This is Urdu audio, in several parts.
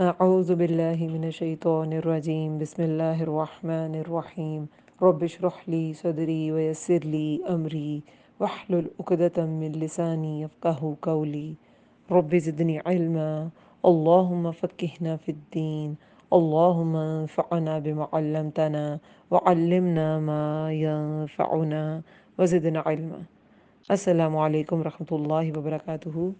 أعوذ بالله من الشيطان الرجيم بسم الله الرحمن الرحيم رب اشرح لي صدري ويسر لي أمري واحلل عقدة من لساني يفقه قولي رب زدني علما اللهم فقهنا في الدين اللهم انفعنا بما علمتنا وعلمنا ما ينفعنا وزدنا علما۔ السلام علیکم ورحمۃ اللہ وبرکاتہ۔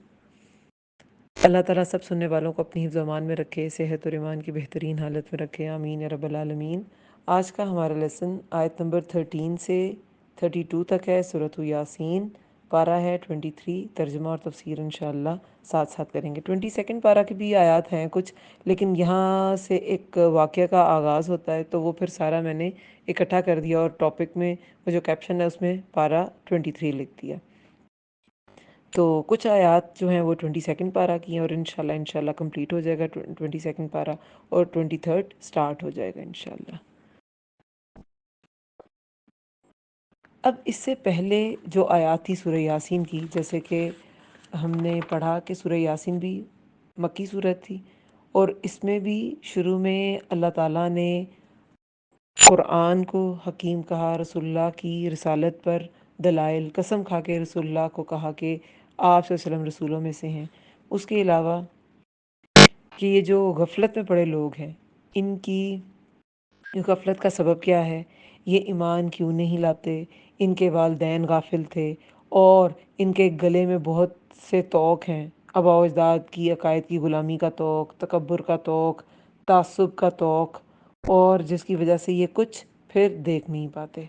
اللہ تعالیٰ سب سننے والوں کو اپنی حفظ و امان میں رکھے، صحت اور ایمان کی بہترین حالت میں رکھے، آمین یا رب العالمین۔ آج کا ہمارا لیسن آیت نمبر 13 سے 32 تک ہے، سورۃ یاسین۔ پارہ ہے 23، ترجمہ اور تفسیر انشاءاللہ ساتھ ساتھ کریں گے۔ 22 پارہ کی بھی آیات ہیں کچھ، لیکن یہاں سے ایک واقعہ کا آغاز ہوتا ہے تو وہ پھر سارا میں نے اکٹھا کر دیا اور ٹاپک میں وہ جو کیپشن ہے اس میں پارہ 23 لکھ دیا۔ تو کچھ آیات جو ہیں وہ 22 پارہ کی ہیں اور انشاءاللہ کمپلیٹ ہو جائے گا 22 پارہ، اور 23 سٹارٹ ہو جائے گا انشاءاللہ۔ اب اس سے پہلے جو آیات تھی سورہ یاسین کی، جیسے کہ ہم نے پڑھا کہ سورہ یاسین بھی مکی صورت تھی، اور اس میں بھی شروع میں اللہ تعالیٰ نے قرآن کو حکیم کہا، رسول اللہ کی رسالت پر دلائل، قسم کھا کے رسول اللہ کو کہا کہ آپ صلی اللہ علیہ وسلم رسولوں میں سے ہیں۔ اس کے علاوہ کہ یہ جو غفلت میں پڑے لوگ ہیں، ان کی غفلت کا سبب کیا ہے، یہ ایمان کیوں نہیں لاتے، ان کے والدین غافل تھے اور ان کے گلے میں بہت سے طوق ہیں، آباء و اجداد کی عقائد کی غلامی کا طوق، تکبر کا طوق، تعصب کا طوق، اور جس کی وجہ سے یہ کچھ پھر دیکھ نہیں پاتے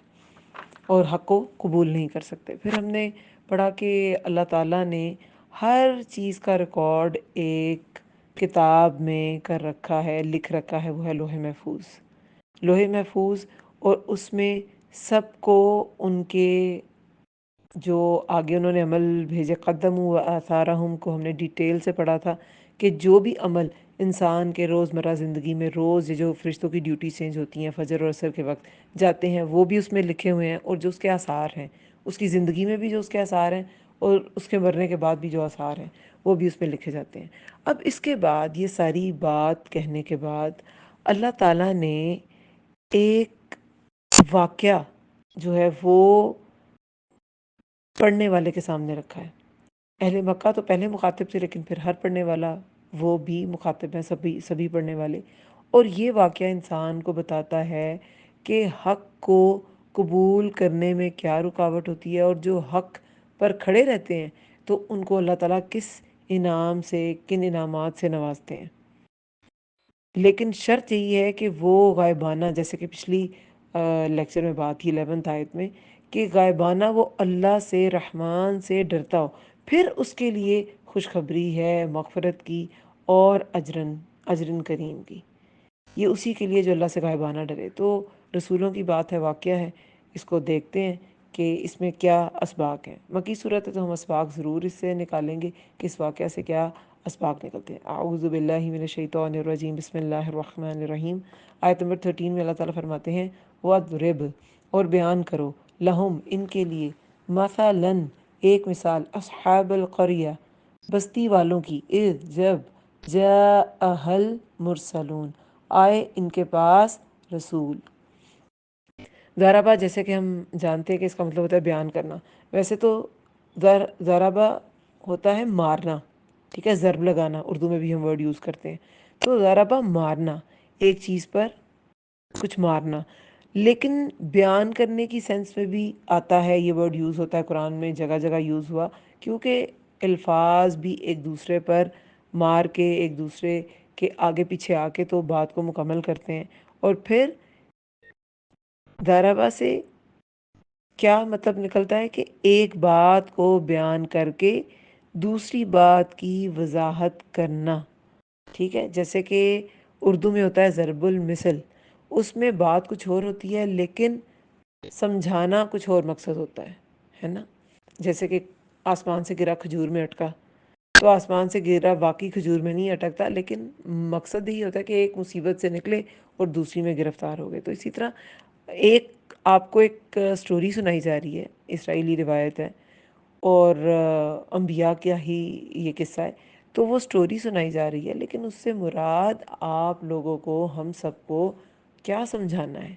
اور حق کو قبول نہیں کر سکتے۔ پھر ہم نے پڑھا کہ اللہ تعالیٰ نے ہر چیز کا ریکارڈ ایک کتاب میں کر رکھا ہے، لکھ رکھا ہے، وہ ہے لوح محفوظ۔ لوح محفوظ، اور اس میں سب کو ان کے جو آگے انہوں نے عمل بھیجے، قدموا وآثارہم کو ہم نے ڈیٹیل سے پڑھا تھا کہ جو بھی عمل انسان کے روزمرہ زندگی میں روز یہ جو فرشتوں کی ڈیوٹی چینج ہوتی ہیں فجر اور عصر کے وقت جاتے ہیں، وہ بھی اس میں لکھے ہوئے ہیں، اور جو اس کے آثار ہیں، اس کی زندگی میں بھی جو اس کے آثار ہیں اور اس کے مرنے کے بعد بھی جو آثار ہیں وہ بھی اس میں لکھے جاتے ہیں۔ اب اس کے بعد یہ ساری بات کہنے کے بعد اللہ تعالیٰ نے ایک واقعہ جو ہے وہ پڑھنے والے کے سامنے رکھا ہے۔ اہل مکہ تو پہلے مخاطب تھے، لیکن پھر ہر پڑھنے والا وہ بھی مخاطب ہیں، سبھی پڑھنے والے۔ اور یہ واقعہ انسان کو بتاتا ہے کہ حق کو قبول کرنے میں کیا رکاوٹ ہوتی ہے، اور جو حق پر کھڑے رہتے ہیں تو ان کو اللہ تعالیٰ کس انعام سے، کن انعامات سے نوازتے ہیں۔ لیکن شرط یہی ہے کہ وہ غائبانہ، جیسے کہ پچھلی لیکچر میں بات تھی 11 آیت میں، کہ غائبانہ وہ اللہ سے، رحمان سے ڈرتا ہو، پھر اس کے لیے خوشخبری ہے مغفرت کی اور اجرن کریم کی۔ یہ اسی کے لیے جو اللہ سے غائبانہ ڈرے۔ تو رسولوں کی بات ہے، واقعہ ہے، اس کو دیکھتے ہیں کہ اس میں کیا اسباق ہیں۔ مکی صورت ہے تو ہم اسباق ضرور اس سے نکالیں گے کہ اس واقعہ سے کیا اسباق نکلتے ہیں۔ اعوذ باللہ من الشیطان الرجیم بسم اللہ الرحمن الرحیم۔ آیت نمبر 13 میں اللہ تعالیٰ فرماتے ہیں وَاضْرِبْ، اور بیان کرو، لہم، ان کے لیے، مثلاً، ایک مثال، اصحاب القریہ، بستی والوں کی، اذ، جب، جاءہا المرسلون، آئے ان کے پاس رسول۔ ضربہ، جیسے کہ ہم جانتے ہیں کہ اس کا مطلب ہوتا ہے بیان کرنا، ویسے تو ضربہ ہوتا ہے مارنا، ٹھیک ہے، ضرب لگانا، اردو میں بھی ہم ورڈ یوز کرتے ہیں۔ تو ضربہ مارنا، ایک چیز پر کچھ مارنا، لیکن بیان کرنے کی سینس میں بھی آتا ہے، یہ ورڈ یوز ہوتا ہے قرآن میں، جگہ جگہ یوز ہوا، کیونکہ الفاظ بھی ایک دوسرے پر مار کے، ایک دوسرے کے آگے پیچھے آ کے تو بات کو مکمل کرتے ہیں۔ اور پھر ضربہ سے کیا مطلب نکلتا ہے کہ ایک بات کو بیان کر کے دوسری بات کی وضاحت کرنا، ٹھیک ہے، جیسے کہ اردو میں ہوتا ہے ضرب المثل، اس میں بات کچھ اور ہوتی ہے لیکن سمجھانا کچھ اور مقصد ہوتا ہے نا۔ جیسے کہ آسمان سے گرا کھجور میں اٹکا، تو آسمان سے گرا واقعی کھجور میں نہیں اٹکتا، لیکن مقصد یہی ہوتا ہے کہ ایک مصیبت سے نکلے اور دوسری میں گرفتار ہو گئے۔ تو اسی طرح ایک آپ کو ایک سٹوری سنائی جا رہی ہے، اسرائیلی روایت ہے، اور انبیاء کا ہی یہ قصہ ہے۔ تو وہ سٹوری سنائی جا رہی ہے، لیکن اس سے مراد آپ لوگوں کو، ہم سب کو کیا سمجھانا ہے؟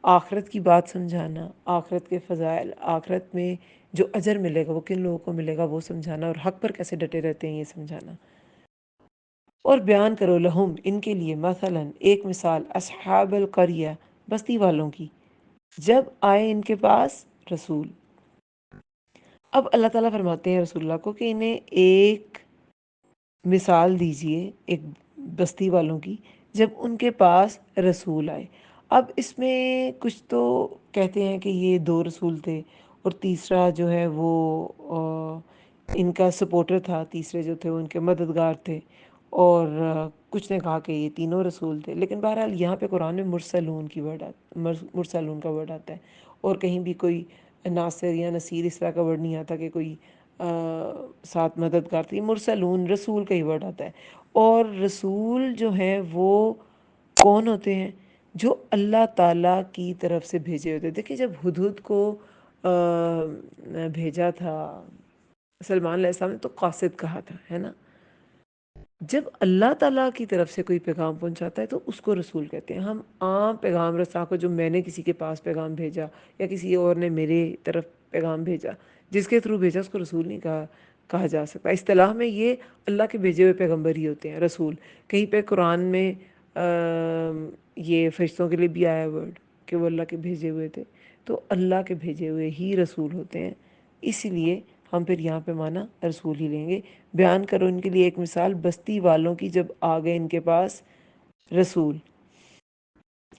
آخرت کی بات سمجھانا، آخرت کے فضائل، آخرت میں جو اجر ملے گا وہ کن لوگوں کو ملے گا وہ سمجھانا، اور حق پر کیسے ڈٹے رہتے ہیں یہ سمجھانا۔ اور بیان کرو لہم، ان کے لیے، مثلا ایک مثال، اصحاب القریہ، بستی والوں کی، جب آئے ان کے پاس رسول۔ اب اللہ تعالیٰ فرماتے ہیں رسول اللہ کو کہ انہیں ایک مثال دیجئے ایک بستی والوں کی جب ان کے پاس رسول آئے۔ اب اس میں کچھ تو کہتے ہیں کہ یہ دو رسول تھے، اور تیسرا جو ہے وہ ان کا سپورٹر تھا، تیسرے جو تھے وہ ان کے مددگار تھے، اور کچھ نے کہا کہ یہ تینوں رسول تھے۔ لیکن بہرحال یہاں پہ قرآن میں مرسلون کی مرسلون کا ورڈ آتا ہے، اور کہیں بھی کوئی ناصر یا نصیر اس طرح کا ورڈ نہیں آتا کہ کوئی ساتھ مددگار تھی۔ مرسلون رسول کا ہی ورڈ آتا ہے، اور رسول جو ہیں وہ کون ہوتے ہیں؟ جو اللہ تعالیٰ کی طرف سے بھیجے ہوتے ہیں۔ دیکھیں جب ہدہد کو بھیجا تھا سلمان علیہ السلام نے تو قاصد کہا تھا، ہے نا؟ جب اللہ تعالیٰ کی طرف سے کوئی پیغام پہنچاتا ہے تو اس کو رسول کہتے ہیں۔ ہم عام پیغام رساں کو، جو میں نے کسی کے پاس پیغام بھیجا یا کسی اور نے میرے طرف پیغام بھیجا، جس کے تھرو بھیجا، اس کو رسول نہیں کہا جا سکتا۔ اصطلاح میں یہ اللہ کے بھیجے ہوئے پیغمبر ہی ہوتے ہیں رسول۔ کہیں پہ قرآن میں یہ فرشتوں کے لیے بھی آیا ورڈ کہ وہ اللہ کے بھیجے ہوئے تھے، تو اللہ کے بھیجے ہوئے ہی رسول ہوتے ہیں۔ اسی لیے ہم پھر یہاں پہ معنی رسول ہی لیں گے۔ بیان کرو ان کے لیے ایک مثال بستی والوں کی جب آ گئے ان کے پاس رسول،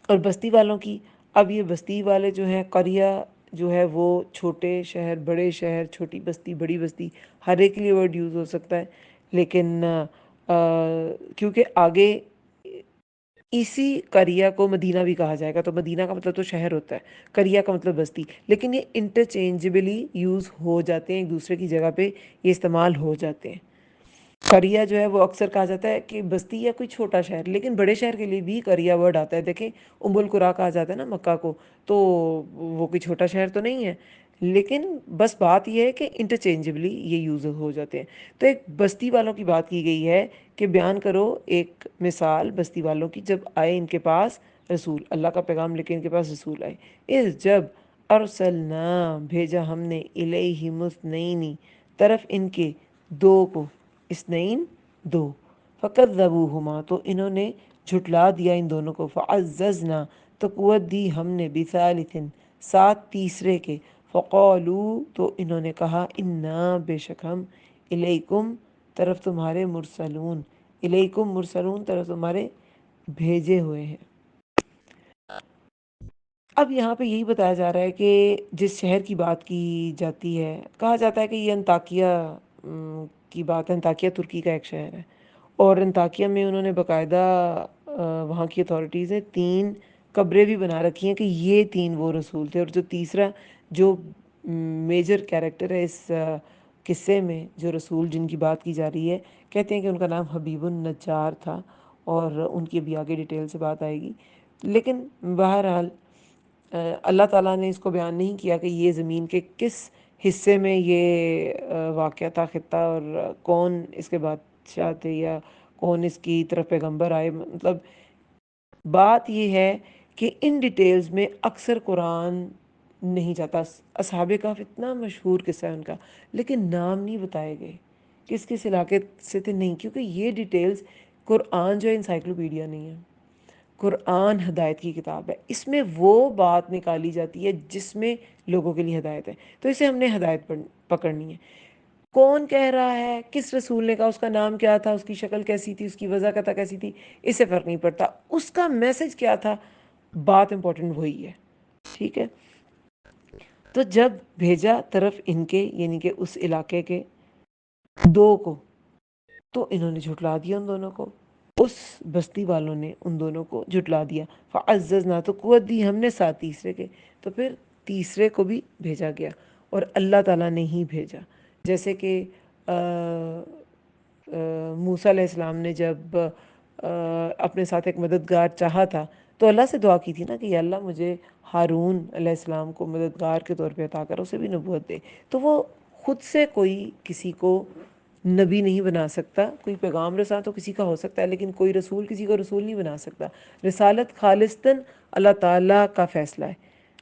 اور بستی والوں کی، اب یہ بستی والے جو ہیں، قریہ جو ہے وہ چھوٹے شہر، بڑے شہر، چھوٹی بستی، بڑی بستی، ہر ایک کے لیے ورڈ یوز ہو سکتا ہے، لیکن کیونکہ آگے اسی قریہ کو مدینہ بھی کہا جائے گا، تو مدینہ کا مطلب تو شہر ہوتا ہے، قریہ کا مطلب بستی، لیکن یہ انٹرچینجبلی یوز ہو جاتے ہیں، ایک دوسرے کی جگہ پہ یہ استعمال ہو جاتے ہیں۔ قریہ جو ہے وہ اکثر کہا جاتا ہے کہ بستی یا کوئی چھوٹا شہر، لیکن بڑے شہر کے لیے بھی قریہ ورڈ آتا ہے۔ دیکھیں ام القریٰ کہا جاتا ہے نا مکہ کو، تو وہ کوئی چھوٹا شہر تو نہیں ہے، لیکن بس بات یہ ہے کہ انٹرچینجبلی یہ یوز ہو جاتے ہیں۔ تو ایک بستی والوں کی بات کی گئی ہے کہ بیان کرو ایک مثال بستی والوں کی جب آئے ان کے پاس رسول، اللہ کا پیغام لے کے ان کے پاس رسول آئے۔ اس جب ارسلنا بھیجا ہم نے الیہم اثنین طرف ان کے دو کو، اثنین دو، فکذبوہما تو انہوں نے جھٹلا دیا ان دونوں کو، فعززنا تو قوت دی ہم نے بثالث ساتھ تیسرے کے، فقالو تو انہوں نے کہا انا بے شک ہم الیکم طرف تمہارے مرسلون، الیکم مرسلون طرف تمہارے بھیجے ہوئے ہیں۔ اب یہاں پہ یہی بتایا جا رہا ہے کہ جس شہر کی بات کی جاتی ہے، کہا جاتا ہے کہ یہ انطاکیہ کی بات ہے۔ انطاکیہ ترکی کا ایک شہر ہے، اور انطاکیہ میں انہوں نے باقاعدہ وہاں کی اتھارٹیز نے 3 قبریں بھی بنا رکھی ہیں کہ یہ 3 وہ رسول تھے، اور جو تیسرا جو میجر کیریکٹر ہے اس قصے میں، جو رسول جن کی بات کی جا رہی ہے، کہتے ہیں کہ ان کا نام حبیب النجار تھا، اور ان کی ابھی آگے ڈیٹیل سے بات آئے گی۔ لیکن بہرحال اللہ تعالیٰ نے اس کو بیان نہیں کیا کہ یہ زمین کے کس حصے میں یہ واقعہ تھا، خطہ، اور کون اس کے بادشاہ تھے یا کون اس کی طرف پیغمبر آئے۔ مطلب بات یہ ہے کہ ان ڈیٹیلز میں اکثر قرآن نہیں جاتا۔ اصحاب کہف اتنا مشہور قصہ ہے ان کا، لیکن نام نہیں بتائے گئے کس کس علاقے سے تھے، نہیں، کیونکہ یہ ڈیٹیلز، قرآن جو ہے انسائکلوپیڈیا نہیں ہے، قرآن ہدایت کی کتاب ہے، اس میں وہ بات نکالی جاتی ہے جس میں لوگوں کے لیے ہدایت ہے، تو اسے ہم نے ہدایت پکڑنی ہے۔ کون کہہ رہا ہے، کس رسول نے کہا، اس کا نام کیا تھا، اس کی شکل کیسی تھی، اس کی وضاحت کیسی تھی، اس سے فرق نہیں پڑتا، اس کا میسج کیا تھا، بات امپورٹنٹ وہی ہے، ٹھیک ہے؟ تو جب بھیجا طرف ان کے، یعنی کہ اس علاقے کے 2 کو، تو انہوں نے جھٹلا دیا ان دونوں کو، اس بستی والوں نے ان دونوں کو جھٹلا دیا۔ فعززنا تو قوت دی ہم نے ساتھ تیسرے کے، تو پھر تیسرے کو بھی بھیجا گیا، اور اللہ تعالیٰ نے ہی بھیجا۔ جیسے کہ موسیٰ علیہ السلام نے جب اپنے ساتھ ایک مددگار چاہا تھا تو اللہ سے دعا کی تھی نا کہ یا اللہ مجھے ہارون علیہ السلام کو مددگار کے طور پہ عطا کر، اسے بھی نبوت دے، تو وہ خود سے کوئی کسی کو نبی نہیں بنا سکتا، کوئی پیغام رساں تو کسی کا ہو سکتا ہے، لیکن کوئی رسول کسی کو رسول نہیں بنا سکتا۔ رسالت خالصتاً اللہ تعالیٰ کا فیصلہ ہے۔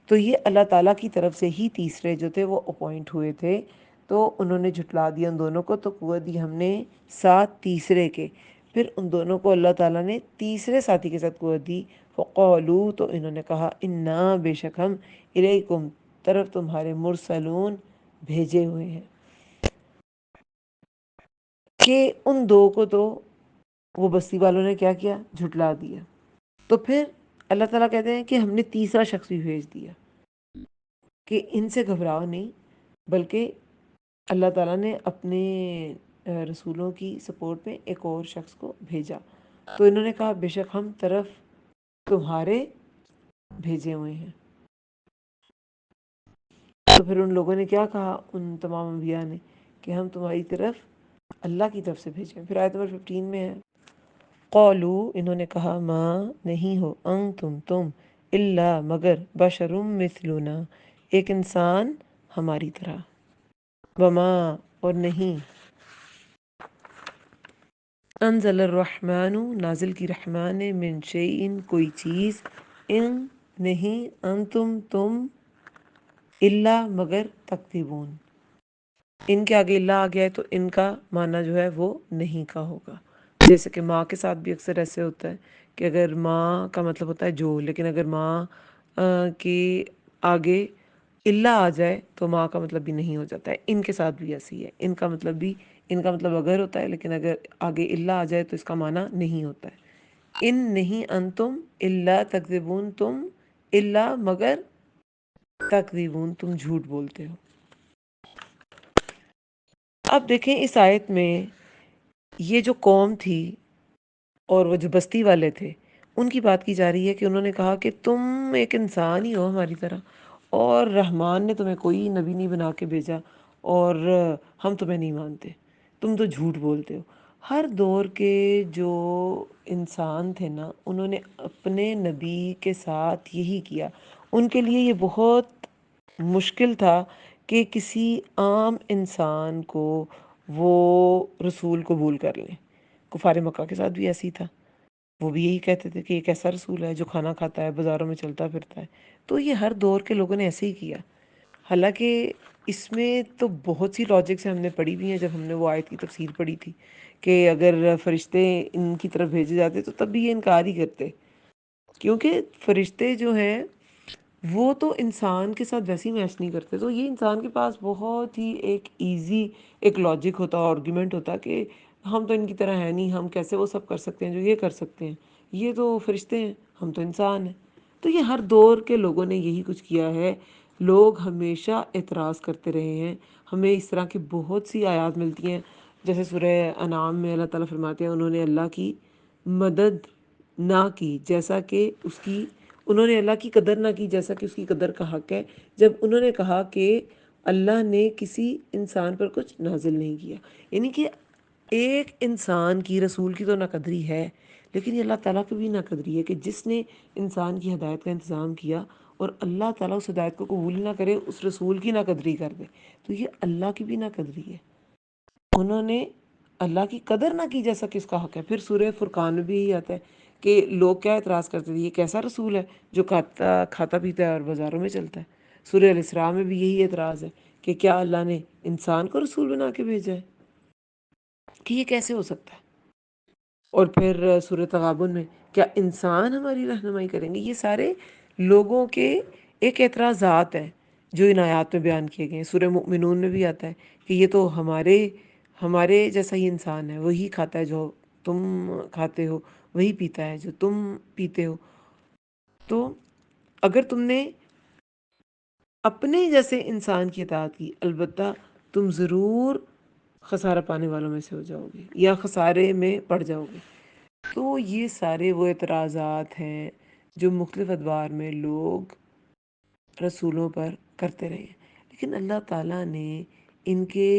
تو یہ اللہ تعالیٰ کی طرف سے ہی تیسرے جو تھے وہ اپوائنٹ ہوئے تھے، تو انہوں نے جھٹلا دیا ان دونوں کو، تو قوت دی ہم نے ساتھ تیسرے کے۔ پھر ان دونوں کو اللہ تعالیٰ نے تیسرے ساتھی کے ساتھ قوت دی، فقالو تو انہوں نے کہا انا بے شک ہم الیکم طرف تمہارے مرسلون بھیجے ہوئے ہیں، کہ ان دو کو تو وہ بستی والوں نے کیا کیا، جھٹلا دیا۔ تو پھر اللہ تعالیٰ کہتے ہیں کہ ہم نے تیسرا شخص بھی بھیج دیا کہ ان سے گھبراؤ نہیں، بلکہ اللہ تعالیٰ نے اپنے رسولوں کی سپورٹ میں ایک اور شخص کو بھیجا۔ تو انہوں نے کہا بے شک ہم طرف تمہارے بھیجے ہوئے ہیں۔ تو پھر ان لوگوں نے کیا کہا، ان تمام انبیاء نے، کہ ہم تمہاری طرف اللہ کی طرف سے بھیجے ہیں۔ پھر آیت نمبر 15 میں ہے قولو انہوں نے کہا ما نہیں ہو تم الا مگر بشرم مثلنا ایک انسان ہماری طرح، وما اور نہیں انزل الرحمن نازل کی رحمان نے من شیئن کوئی چیز، ان نہیں انتم تم الا مگر تکذبون، ان کے آگے اللہ آ گیا ہے تو ان کا معنی جو ہے وہ نہیں کا ہوگا۔ جیسے کہ ماں کے ساتھ بھی اکثر ایسے ہوتا ہے کہ اگر ماں کا مطلب ہوتا ہے جو، لیکن اگر ماں کے آگے اللہ آ جائے تو ماں کا مطلب بھی نہیں ہو جاتا ہے۔ ان کے ساتھ بھی ایسی ہے، ان کا مطلب بھی، ان کا مطلب اگر ہوتا ہے، لیکن اگر آگے اللہ آ جائے تو اس کا معنی نہیں ہوتا ہے۔ ان نہیں انتم الا تکذبون، تم الا مگر تکذبون، تم جھوٹ بولتے ہو۔ اب دیکھیں اس آیت میں یہ جو قوم تھی اور وہ جو بستی والے تھے ان کی بات کی جا رہی ہے کہ انہوں نے کہا کہ تم ایک انسان ہی ہو ہماری طرح، اور رحمان نے تمہیں کوئی نبی نہیں بنا کے بھیجا، اور ہم تمہیں نہیں مانتے، تم تو جھوٹ بولتے ہو۔ ہر دور کے جو انسان تھے نا، انہوں نے اپنے نبی کے ساتھ یہی کیا۔ ان کے لیے یہ بہت مشکل تھا کہ کسی عام انسان کو وہ رسول قبول کر لیں۔ کفار مکہ کے ساتھ بھی ایسی تھا، وہ بھی یہی کہتے تھے کہ ایک ایسا رسول ہے جو کھانا کھاتا ہے، بازاروں میں چلتا پھرتا ہے۔ تو یہ ہر دور کے لوگوں نے ایسے ہی کیا، حالانکہ اس میں تو بہت سی لاجکس ہم نے پڑھی بھی ہیں جب ہم نے وہ آیت کی تفسیر پڑھی تھی، کہ اگر فرشتے ان کی طرف بھیجے جاتے تو تب بھی یہ انکار ہی کرتے، کیونکہ فرشتے جو ہیں وہ تو انسان کے ساتھ ویسے ہی میچ نہیں کرتے۔ تو یہ انسان کے پاس بہت ہی ایک ایزی ایک لاجک ہوتا، آرگیومنٹ ہوتا کہ ہم تو ان کی طرح ہے نہیں، ہم کیسے وہ سب کر سکتے ہیں جو یہ کر سکتے ہیں، یہ تو فرشتے ہیں، ہم تو انسان ہیں۔ تو یہ ہر دور کے لوگوں نے یہی کچھ کیا ہے، لوگ ہمیشہ اعتراض کرتے رہے ہیں۔ ہمیں اس طرح کی بہت سی آیات ملتی ہیں، جیسے سورہ انعام میں اللہ تعالیٰ فرماتے ہیں انہوں نے اللہ کی مدد نہ کی جیسا کہ اس کی، انہوں نے اللہ کی قدر نہ کی جیسا کہ اس کی قدر کا حق ہے، جب انہوں نے کہا کہ اللہ نے کسی انسان پر کچھ نازل نہیں کیا۔ یعنی کہ ایک انسان کی، رسول کی تو ناقدری ہے، لیکن یہ اللہ تعالیٰ کی بھی ناقدری ہے کہ جس نے انسان کی ہدایت کا انتظام کیا اور اللہ تعالیٰ اس ہدایت کو قبول نہ کرے، اس رسول کی ناقدری کر دے، تو یہ اللہ کی بھی ناقدری ہے۔ انہوں نے اللہ کی قدر نہ کی جیسا کہ اس کا حق ہے۔ پھر سورہ فرقان میں بھی یہی آتا ہے کہ لوگ کیا اعتراض کرتے تھے، یہ کیسا رسول ہے جو کھاتا پیتا ہے اور بازاروں میں چلتا ہے۔ سورہ الاسراء میں بھی یہی اعتراض ہے کہ کیا اللہ نے انسان کو رسول بنا کے بھیجا ہے، کہ یہ کیسے ہو سکتا ہے۔ اور پھر سورہ تغابن میں کیا انسان ہماری رہنمائی کریں گے۔ یہ سارے لوگوں کے ایک اعتراضات ہیں جو ان آیات میں بیان کیے گئے ہیں۔ سورہ مؤمنون میں بھی آتا ہے کہ یہ تو ہمارے جیسا ہی انسان ہے، وہی کھاتا ہے جو تم کھاتے ہو، وہی پیتا ہے جو تم پیتے ہو۔ تو اگر تم نے اپنے جیسے انسان کی اطاعت کی، البتہ تم ضرور خسارہ پانے والوں میں سے ہو جاؤ گے یا خسارے میں پڑ جاؤ گے۔ تو یہ سارے وہ اعتراضات ہیں جو مختلف ادوار میں لوگ رسولوں پر کرتے رہے ہیں، لیکن اللہ تعالیٰ نے ان کے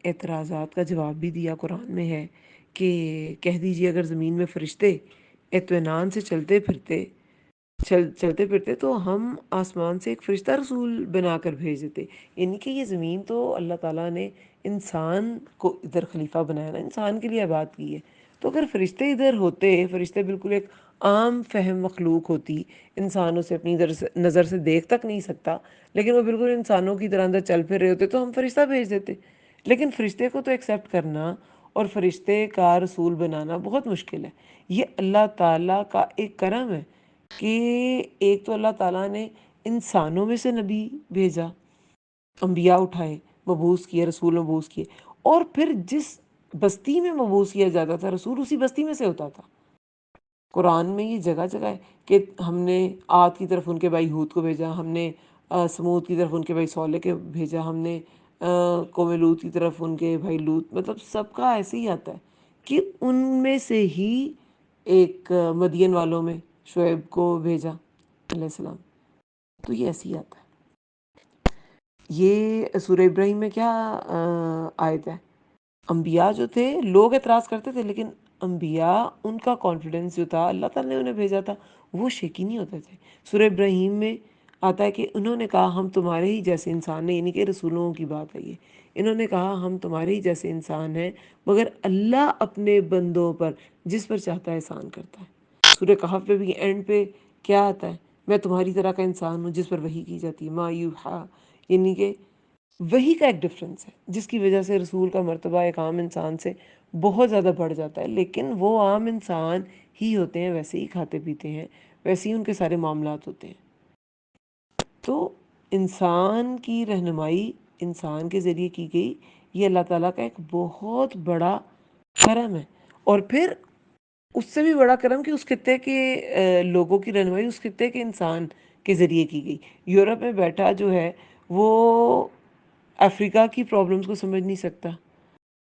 اعتراضات کا جواب بھی دیا۔ قرآن میں ہے کہ کہہ دیجیے اگر زمین میں فرشتے اطمینان سے چلتے پھرتے چلتے پھرتے تو ہم آسمان سے ایک فرشتہ رسول بنا کر بھیج دیتے، یعنی کہ یہ زمین تو اللہ تعالیٰ نے انسان کو ادھر خلیفہ بنایا نا، انسان کے لیے آباد کی ہے، تو اگر فرشتے ادھر ہوتے، فرشتے بالکل ایک عام فہم مخلوق ہوتی، انسانوں سے اپنی نظر سے دیکھ تک نہیں سکتا، لیکن وہ بالکل انسانوں کی طرح اندر چل پھر رہے ہوتے تو ہم فرشتہ بھیج دیتے، لیکن فرشتے کو تو ایکسیپٹ کرنا اور فرشتے کا رسول بنانا بہت مشکل ہے۔ یہ اللہ تعالیٰ کا ایک کرم ہے کہ ایک تو اللہ تعالیٰ نے انسانوں میں سے نبی بھیجا، انبیاء اٹھائے، مبعوث کیے، رسول مبعوث کیے، اور پھر جس بستی میں مبعوث کیا جاتا تھا رسول، اسی بستی میں سے ہوتا تھا۔ قرآن میں یہ جگہ جگہ ہے کہ ہم نے عاد کی طرف ان کے بھائی ہود کو بھیجا، ہم نے سمود کی طرف ان کے بھائی صالح کے بھیجا، ہم نے قوم لوط کی طرف ان کے بھائی لوط، مطلب سب کا ایسے ہی آتا ہے کہ ان میں سے ہی ایک مدین والوں میں شعیب کو بھیجا علیہ السلام، تو یہ ایسے ہی آتا ہے۔ یہ سورہ ابراہیم میں کیا آیت ہے؟ انبیاء جو تھے، لوگ اعتراض کرتے تھے لیکن انبیاء، ان کا کانفیڈنس جو تھا، اللہ تعالیٰ نے انہیں بھیجا تھا، وہ شیکی نہیں ہوتے تھے۔ سورہ ابراہیم میں آتا ہے کہ انہوں نے کہا ہم تمہارے ہی جیسے انسان ہیں، یعنی کہ رسولوں کی بات ہے یہ، انہوں نے کہا ہم تمہارے ہی جیسے انسان ہیں، مگر اللہ اپنے بندوں پر جس پر چاہتا ہے احسان کرتا ہے۔ سورہ کہف پہ بھی اینڈ پہ کیا آتا ہے؟ میں تمہاری طرح کا انسان ہوں جس پر وحی کی جاتی ہے، ما یوحا، یعنی کہ وہی کا ایک ڈفرینس ہے جس کی وجہ سے رسول کا مرتبہ ایک عام انسان سے بہت زیادہ بڑھ جاتا ہے، لیکن وہ عام انسان ہی ہوتے ہیں، ویسے ہی کھاتے پیتے ہیں، ویسے ہی ان کے سارے معاملات ہوتے ہیں۔ تو انسان کی رہنمائی انسان کے ذریعے کی گئی، یہ اللہ تعالیٰ کا ایک بہت بڑا کرم ہے۔ اور پھر اس سے بھی بڑا کرم کہ اس خطے کے لوگوں کی رہنمائی اس خطے کے انسان کے ذریعے کی گئی۔ یورپ میں بیٹھا جو ہے وہ افریقہ کی پرابلمز کو سمجھ نہیں سکتا،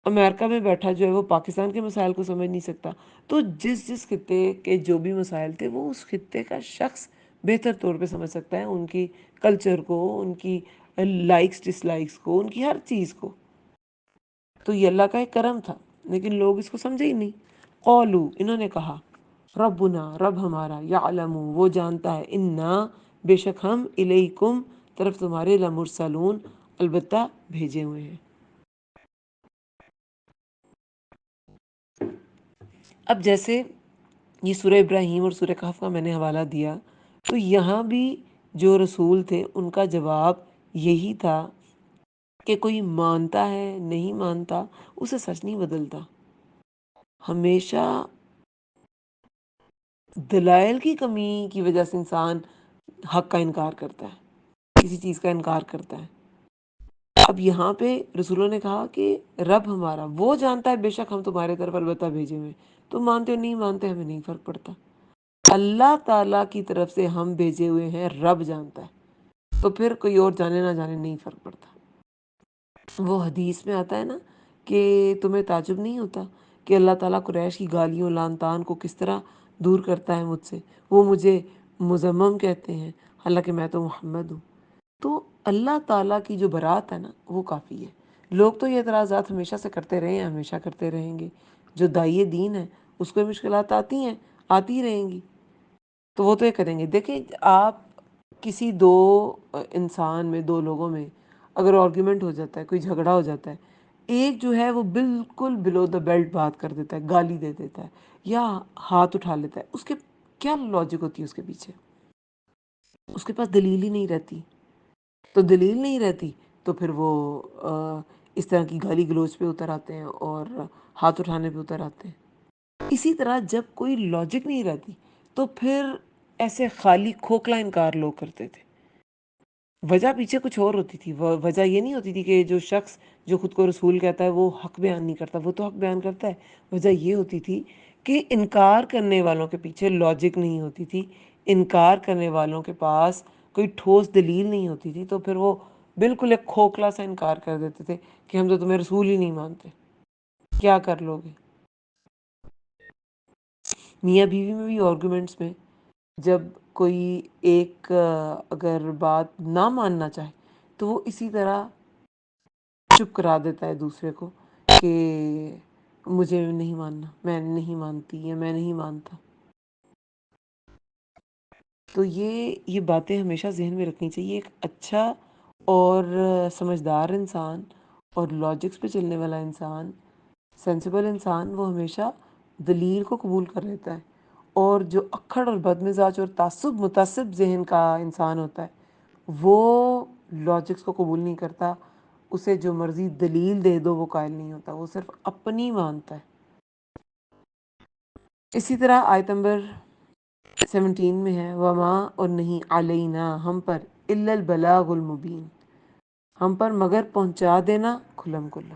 امریکہ میں بیٹھا جو ہے وہ پاکستان کے مسائل کو سمجھ نہیں سکتا، تو جس خطے کے جو بھی مسائل تھے وہ اس خطے کا شخص بہتر طور پہ سمجھ سکتا ہے، ان کی کلچر کو، ان کی لائکس ڈس لائکس کو، ان کی ہر چیز کو۔ تو یہ اللہ کا ایک کرم تھا، لیکن لوگ اس کو سمجھے ہی نہیں۔ قولو، انہوں نے کہا، ربنا، رب ہمارا، یعلم، وہ جانتا ہے، انا، بے شک ہم، الیکم، طرف تمہارے، لمرسلون، البتہ بھیجے ہوئے ہیں۔ اب جیسے یہ سورہ ابراہیم اور سورہ کہف کا میں نے حوالہ دیا، تو یہاں بھی جو رسول تھے ان کا جواب یہی تھا کہ کوئی مانتا ہے نہیں مانتا، اسے سچ نہیں بدلتا۔ ہمیشہ دلائل کی کمی کی وجہ سے انسان حق کا انکار کرتا ہے، کسی چیز کا انکار کرتا ہے۔ اب یہاں پہ رسولوں نے کہا کہ رب ہمارا وہ جانتا ہے، بے شک ہم تمہارے طرف البتہ بھیجے ہوئے، تم مانتے ہو نہیں مانتے ہمیں نہیں فرق پڑتا، اللہ تعالیٰ کی طرف سے ہم بھیجے ہوئے ہیں، رب جانتا ہے، تو پھر کوئی اور جانے نہ جانے نہیں فرق پڑتا۔ وہ حدیث میں آتا ہے نا کہ تمہیں تعجب نہیں ہوتا کہ اللہ تعالیٰ قریش کی گالیوں لعن طعن کو کس طرح دور کرتا ہے مجھ سے، وہ مجھے مذمم کہتے ہیں حالانکہ میں تو محمد ہوں۔ تو اللہ تعالیٰ کی جو برات ہے نا وہ کافی ہے۔ لوگ تو یہ اعتراضات ہمیشہ سے کرتے رہے ہیں، ہمیشہ کرتے رہیں گے، جو داعی دین ہے اس کو مشکلات آتی ہیں، آتی رہیں گی، تو وہ تو یہ کریں گے۔ دیکھیں آپ کسی دو انسان میں، دو لوگوں میں اگر آرگیومنٹ ہو جاتا ہے، کوئی جھگڑا ہو جاتا ہے، ایک جو ہے وہ بالکل بلو دا بیلٹ بات کر دیتا ہے، گالی دے دیتا ہے یا ہاتھ اٹھا لیتا ہے، اس کے کیا لاجک ہوتی ہے اس کے پیچھے؟ اس کے پاس دلیل ہی نہیں رہتی، تو دلیل نہیں رہتی تو پھر وہ اس طرح کی گالی گلوچ پہ اتر آتے ہیں اور ہاتھ اٹھانے پہ اتر آتے ہیں۔ اسی طرح جب کوئی لاجک نہیں رہتی تو پھر ایسے خالی کھوکھلا انکار لوگ کرتے تھے۔ وجہ پیچھے کچھ اور ہوتی تھی، وجہ یہ نہیں ہوتی تھی کہ جو شخص جو خود کو رسول کہتا ہے وہ حق بیان نہیں کرتا، وہ تو حق بیان کرتا ہے۔ وجہ یہ ہوتی تھی کہ انکار کرنے والوں کے پیچھے لاجک نہیں ہوتی تھی، انکار کرنے والوں کے پاس کوئی ٹھوس دلیل نہیں ہوتی تھی، تو پھر وہ بالکل ایک کھوکھلا سا انکار کر دیتے تھے کہ ہم تو تمہیں رسول ہی نہیں مانتے، کیا کر لو گے۔ میاں بیوی میں بھی آرگومنٹس میں جب کوئی ایک اگر بات نہ ماننا چاہے تو وہ اسی طرح چپ کرا دیتا ہے دوسرے کو کہ مجھے نہیں ماننا، میں نہیں مانتی یا میں نہیں مانتا۔ تو یہ باتیں ہمیشہ ذہن میں رکھنی چاہیے. ایک اچھا اور سمجھدار انسان اور لاجکس پہ چلنے والا انسان، سینسیبل انسان، وہ ہمیشہ دلیل کو قبول کر لیتا ہے. اور جو اکھڑ اور بد مزاج اور متعصب ذہن کا انسان ہوتا ہے وہ لاجکس کو قبول نہیں کرتا. اسے جو مرضی دلیل دے دو وہ قائل نہیں ہوتا، وہ صرف اپنی مانتا ہے. اسی طرح آیت نمبر 17 میں ہے وما، اور نہیں، علینا، ہم پر، الا البلاغ المبین، ہم پر مگر پہنچا دینا کھلم کھلا.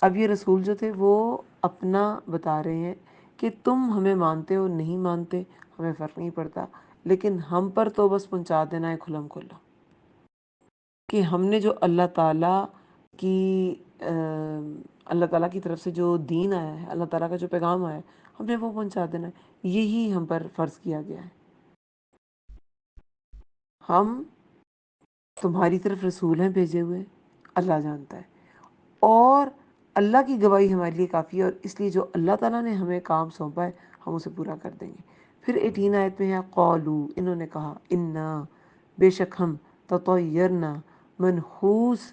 اب یہ رسول جو تھے وہ اپنا بتا رہے ہیں کہ تم ہمیں مانتے ہو نہیں مانتے ہمیں فرق نہیں پڑتا، لیکن ہم پر تو بس پہنچا دینا ہے کھلم کھلا کہ ہم نے جو اللہ تعالیٰ کی اللہ تعالیٰ کی طرف سے جو دین آیا ہے، اللہ تعالیٰ کا جو پیغام آیا ہے، ہم نے وہ پہنچا دینا ہے. یہی ہم پر فرض کیا گیا ہے. ہم تمہاری طرف رسول ہیں بھیجے ہوئے، اللہ جانتا ہے، اور اللہ کی گواہی ہمارے لیے کافی ہے، اور اس لیے جو اللہ تعالیٰ نے ہمیں کام سونپا ہے ہم اسے پورا کر دیں گے. پھر 18 آیت میں ہے قالو، انہوں نے کہا، انا، بے شک ہم، تطیرنا، منحوس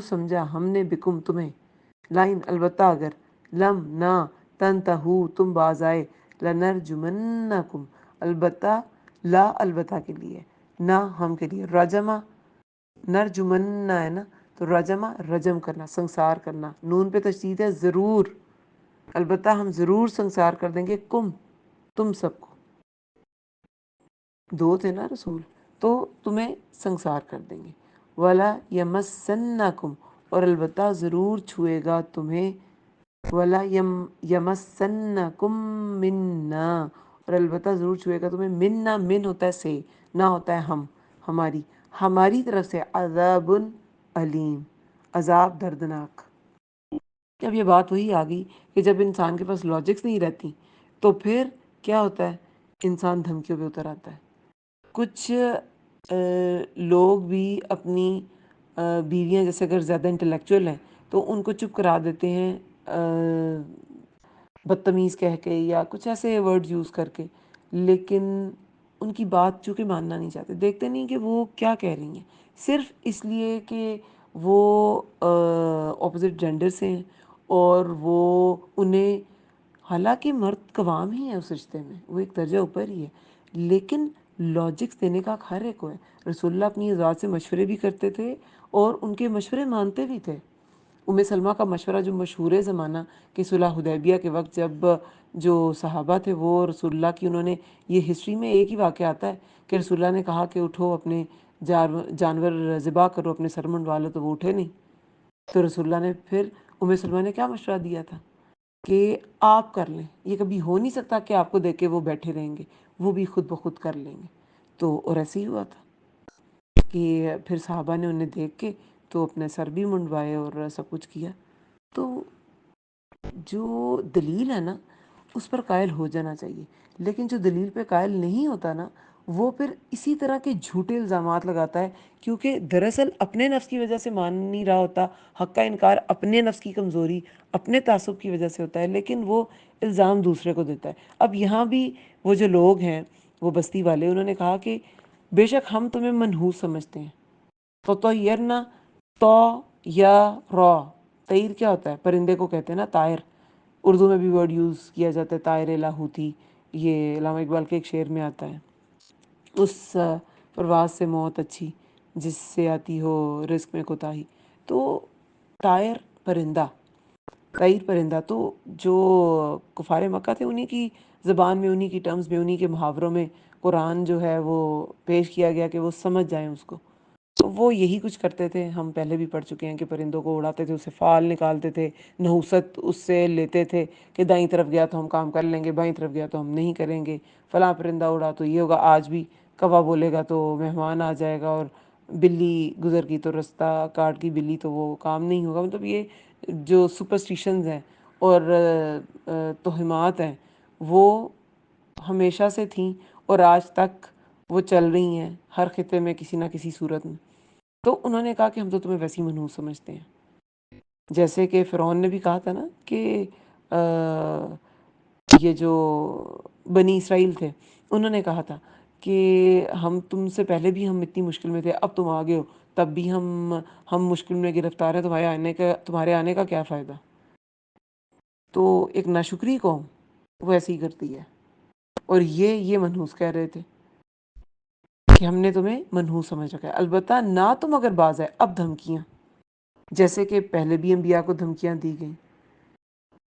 سمجھا ہم نے، بکم تمہیں، لائن البتہ اگر، لم نہ، تنتہو تم باز آئے، لنرجمنکم، البتہ، لا البتہ کے لیے، نہ ہم کے لیے، رجمہ، نرجمنہ ہے نا، تو رجمہ رجم کرنا، سنسار کرنا، نون پہ تشدید ہے، ضرور، البتہ ہم ضرور سنسار کر دیں گے، کم، تم سب کو. دو تھے نا رسول، تو تمہیں سنسار کر دیں گے. ولا یمسنکم، اور البتہ ضرور چھوئے گا تمہیں، ولا یمسنکم منا، اور البتہ ضرور چھوئے گا تمہیں، منا، من ہوتا ہے سے، نہ ہوتا ہے ہم، ہماری طرف سے، عذاب علیم، عذاب دردناک. اب یہ بات وہی آ گئی کہ جب انسان کے پاس لاجکس نہیں رہتی تو پھر کیا ہوتا ہے، انسان دھمکیوں پہ اتر آتا ہے. کچھ لوگ بھی اپنی بیویاں جیسے اگر زیادہ انٹلیکچوئل ہیں تو ان کو چپ کرا دیتے ہیں بدتمیز کہہ کے یا کچھ ایسے ورڈ یوز کر کے، لیکن ان کی بات چونکہ ماننا نہیں چاہتے، دیکھتے نہیں کہ وہ کیا کہہ رہی ہیں، صرف اس لیے کہ وہ اپوزٹ جینڈر سے ہیں اور وہ انہیں، حالانکہ مرد قوام ہی ہے اس رشتے میں، وہ ایک درجہ اوپر ہی ہے، لیکن لاجکس دینے کا حق ہر ایک کو ہے. رسول اللہ اپنی ازواج سے مشورے بھی کرتے تھے اور ان کے مشورے مانتے بھی تھے. سلمہ کا مشورہ جو مشہور ہے زمانہ کہ صلح حدیبیہ کے وقت جب جو صحابہ تھے وہ رسول اللہ کی، انہوں نے، یہ ہسٹری میں ایک ہی واقعہ آتا ہے کہ رسول اللہ نے کہا کہ اٹھو اپنے جانور ذبح کرو، اپنے سر منڈوا لو، تو وہ اٹھے نہیں. تو رسول اللہ نے پھر سلمہ نے کیا مشورہ دیا تھا کہ آپ کر لیں، یہ کبھی ہو نہیں سکتا کہ آپ کو دیکھ کے وہ بیٹھے رہیں گے، وہ بھی خود بخود کر لیں گے. تو اور ایسے ہی ہوا تھا کہ پھر صحابہ نے انہیں دیکھ کے تو اپنے سر بھی منڈوائے اور سب کچھ کیا. تو جو دلیل ہے نا اس پر قائل ہو جانا چاہیے، لیکن جو دلیل پہ قائل نہیں ہوتا نا وہ پھر اسی طرح کے جھوٹے الزامات لگاتا ہے، کیونکہ دراصل اپنے نفس کی وجہ سے مان نہیں رہا ہوتا. حق کا انکار اپنے نفس کی کمزوری، اپنے تعصب کی وجہ سے ہوتا ہے، لیکن وہ الزام دوسرے کو دیتا ہے. اب یہاں بھی وہ جو لوگ ہیں، وہ بستی والے، انہوں نے کہا کہ بے شک ہم تمہیں منحوس سمجھتے ہیں. فطیرنا، تو یا را، طیر کیا ہوتا ہے، پرندے کو کہتے ہیں نا، طائر. اردو میں بھی ورڈ یوز کیا جاتا ہے طائر لاہوتی، یہ علامہ اقبال کے ایک شعر میں آتا ہے، اس پرواز سے موت اچھی جس سے آتی ہو رزق میں کوتاہی. تو طائر، پرندہ، طیر، پرندہ. تو جو کفار مکہ تھے انہی کی زبان میں، انہی کی ٹرمز میں، انہی کے محاوروں میں قرآن جو ہے وہ پیش کیا گیا کہ وہ سمجھ جائیں اس کو. تو وہ یہی کچھ کرتے تھے. ہم پہلے بھی پڑھ چکے ہیں کہ پرندوں کو اڑاتے تھے، اسے فال نکالتے تھے، نحوست اس سے لیتے تھے کہ دائیں طرف گیا تو ہم کام کر لیں گے، بائیں طرف گیا تو ہم نہیں کریں گے، فلاں پرندہ اڑا تو یہ ہوگا. آج بھی کوا بولے گا تو مہمان آ جائے گا، اور بلی گزر گئی تو رستہ کاٹ گئی بلی تو وہ کام نہیں ہوگا. مطلب یہ جو سپرسٹیشنز ہیں اور توہمات ہیں وہ ہمیشہ سے تھیں اور آج تک وہ چل رہی ہیں ہر خطے میں کسی نہ کسی صورت میں. تو انہوں نے کہا کہ ہم تو تمہیں ویسی منحوس سمجھتے ہیں، جیسے کہ فرعون نے بھی کہا تھا نا کہ یہ جو بنی اسرائیل تھے انہوں نے کہا تھا کہ ہم تم سے پہلے بھی ہم اتنی مشکل میں تھے، اب تم آ گئے ہو، تب بھی ہم مشکل میں گرفتار ہیں، تمہارے آنے کا کیا فائدہ؟ تو ایک ناشکری قوم وہ ایسے ہی کرتی ہے، اور یہ منحوس کہہ رہے تھے کہ ہم نے تمہیں منحوس سمجھ رکھا ہے، البتہ نہ تم اگر باز ہے اب دھمکیاں، جیسے کہ پہلے بھی انبیاء کو دھمکیاں دی گئیں۔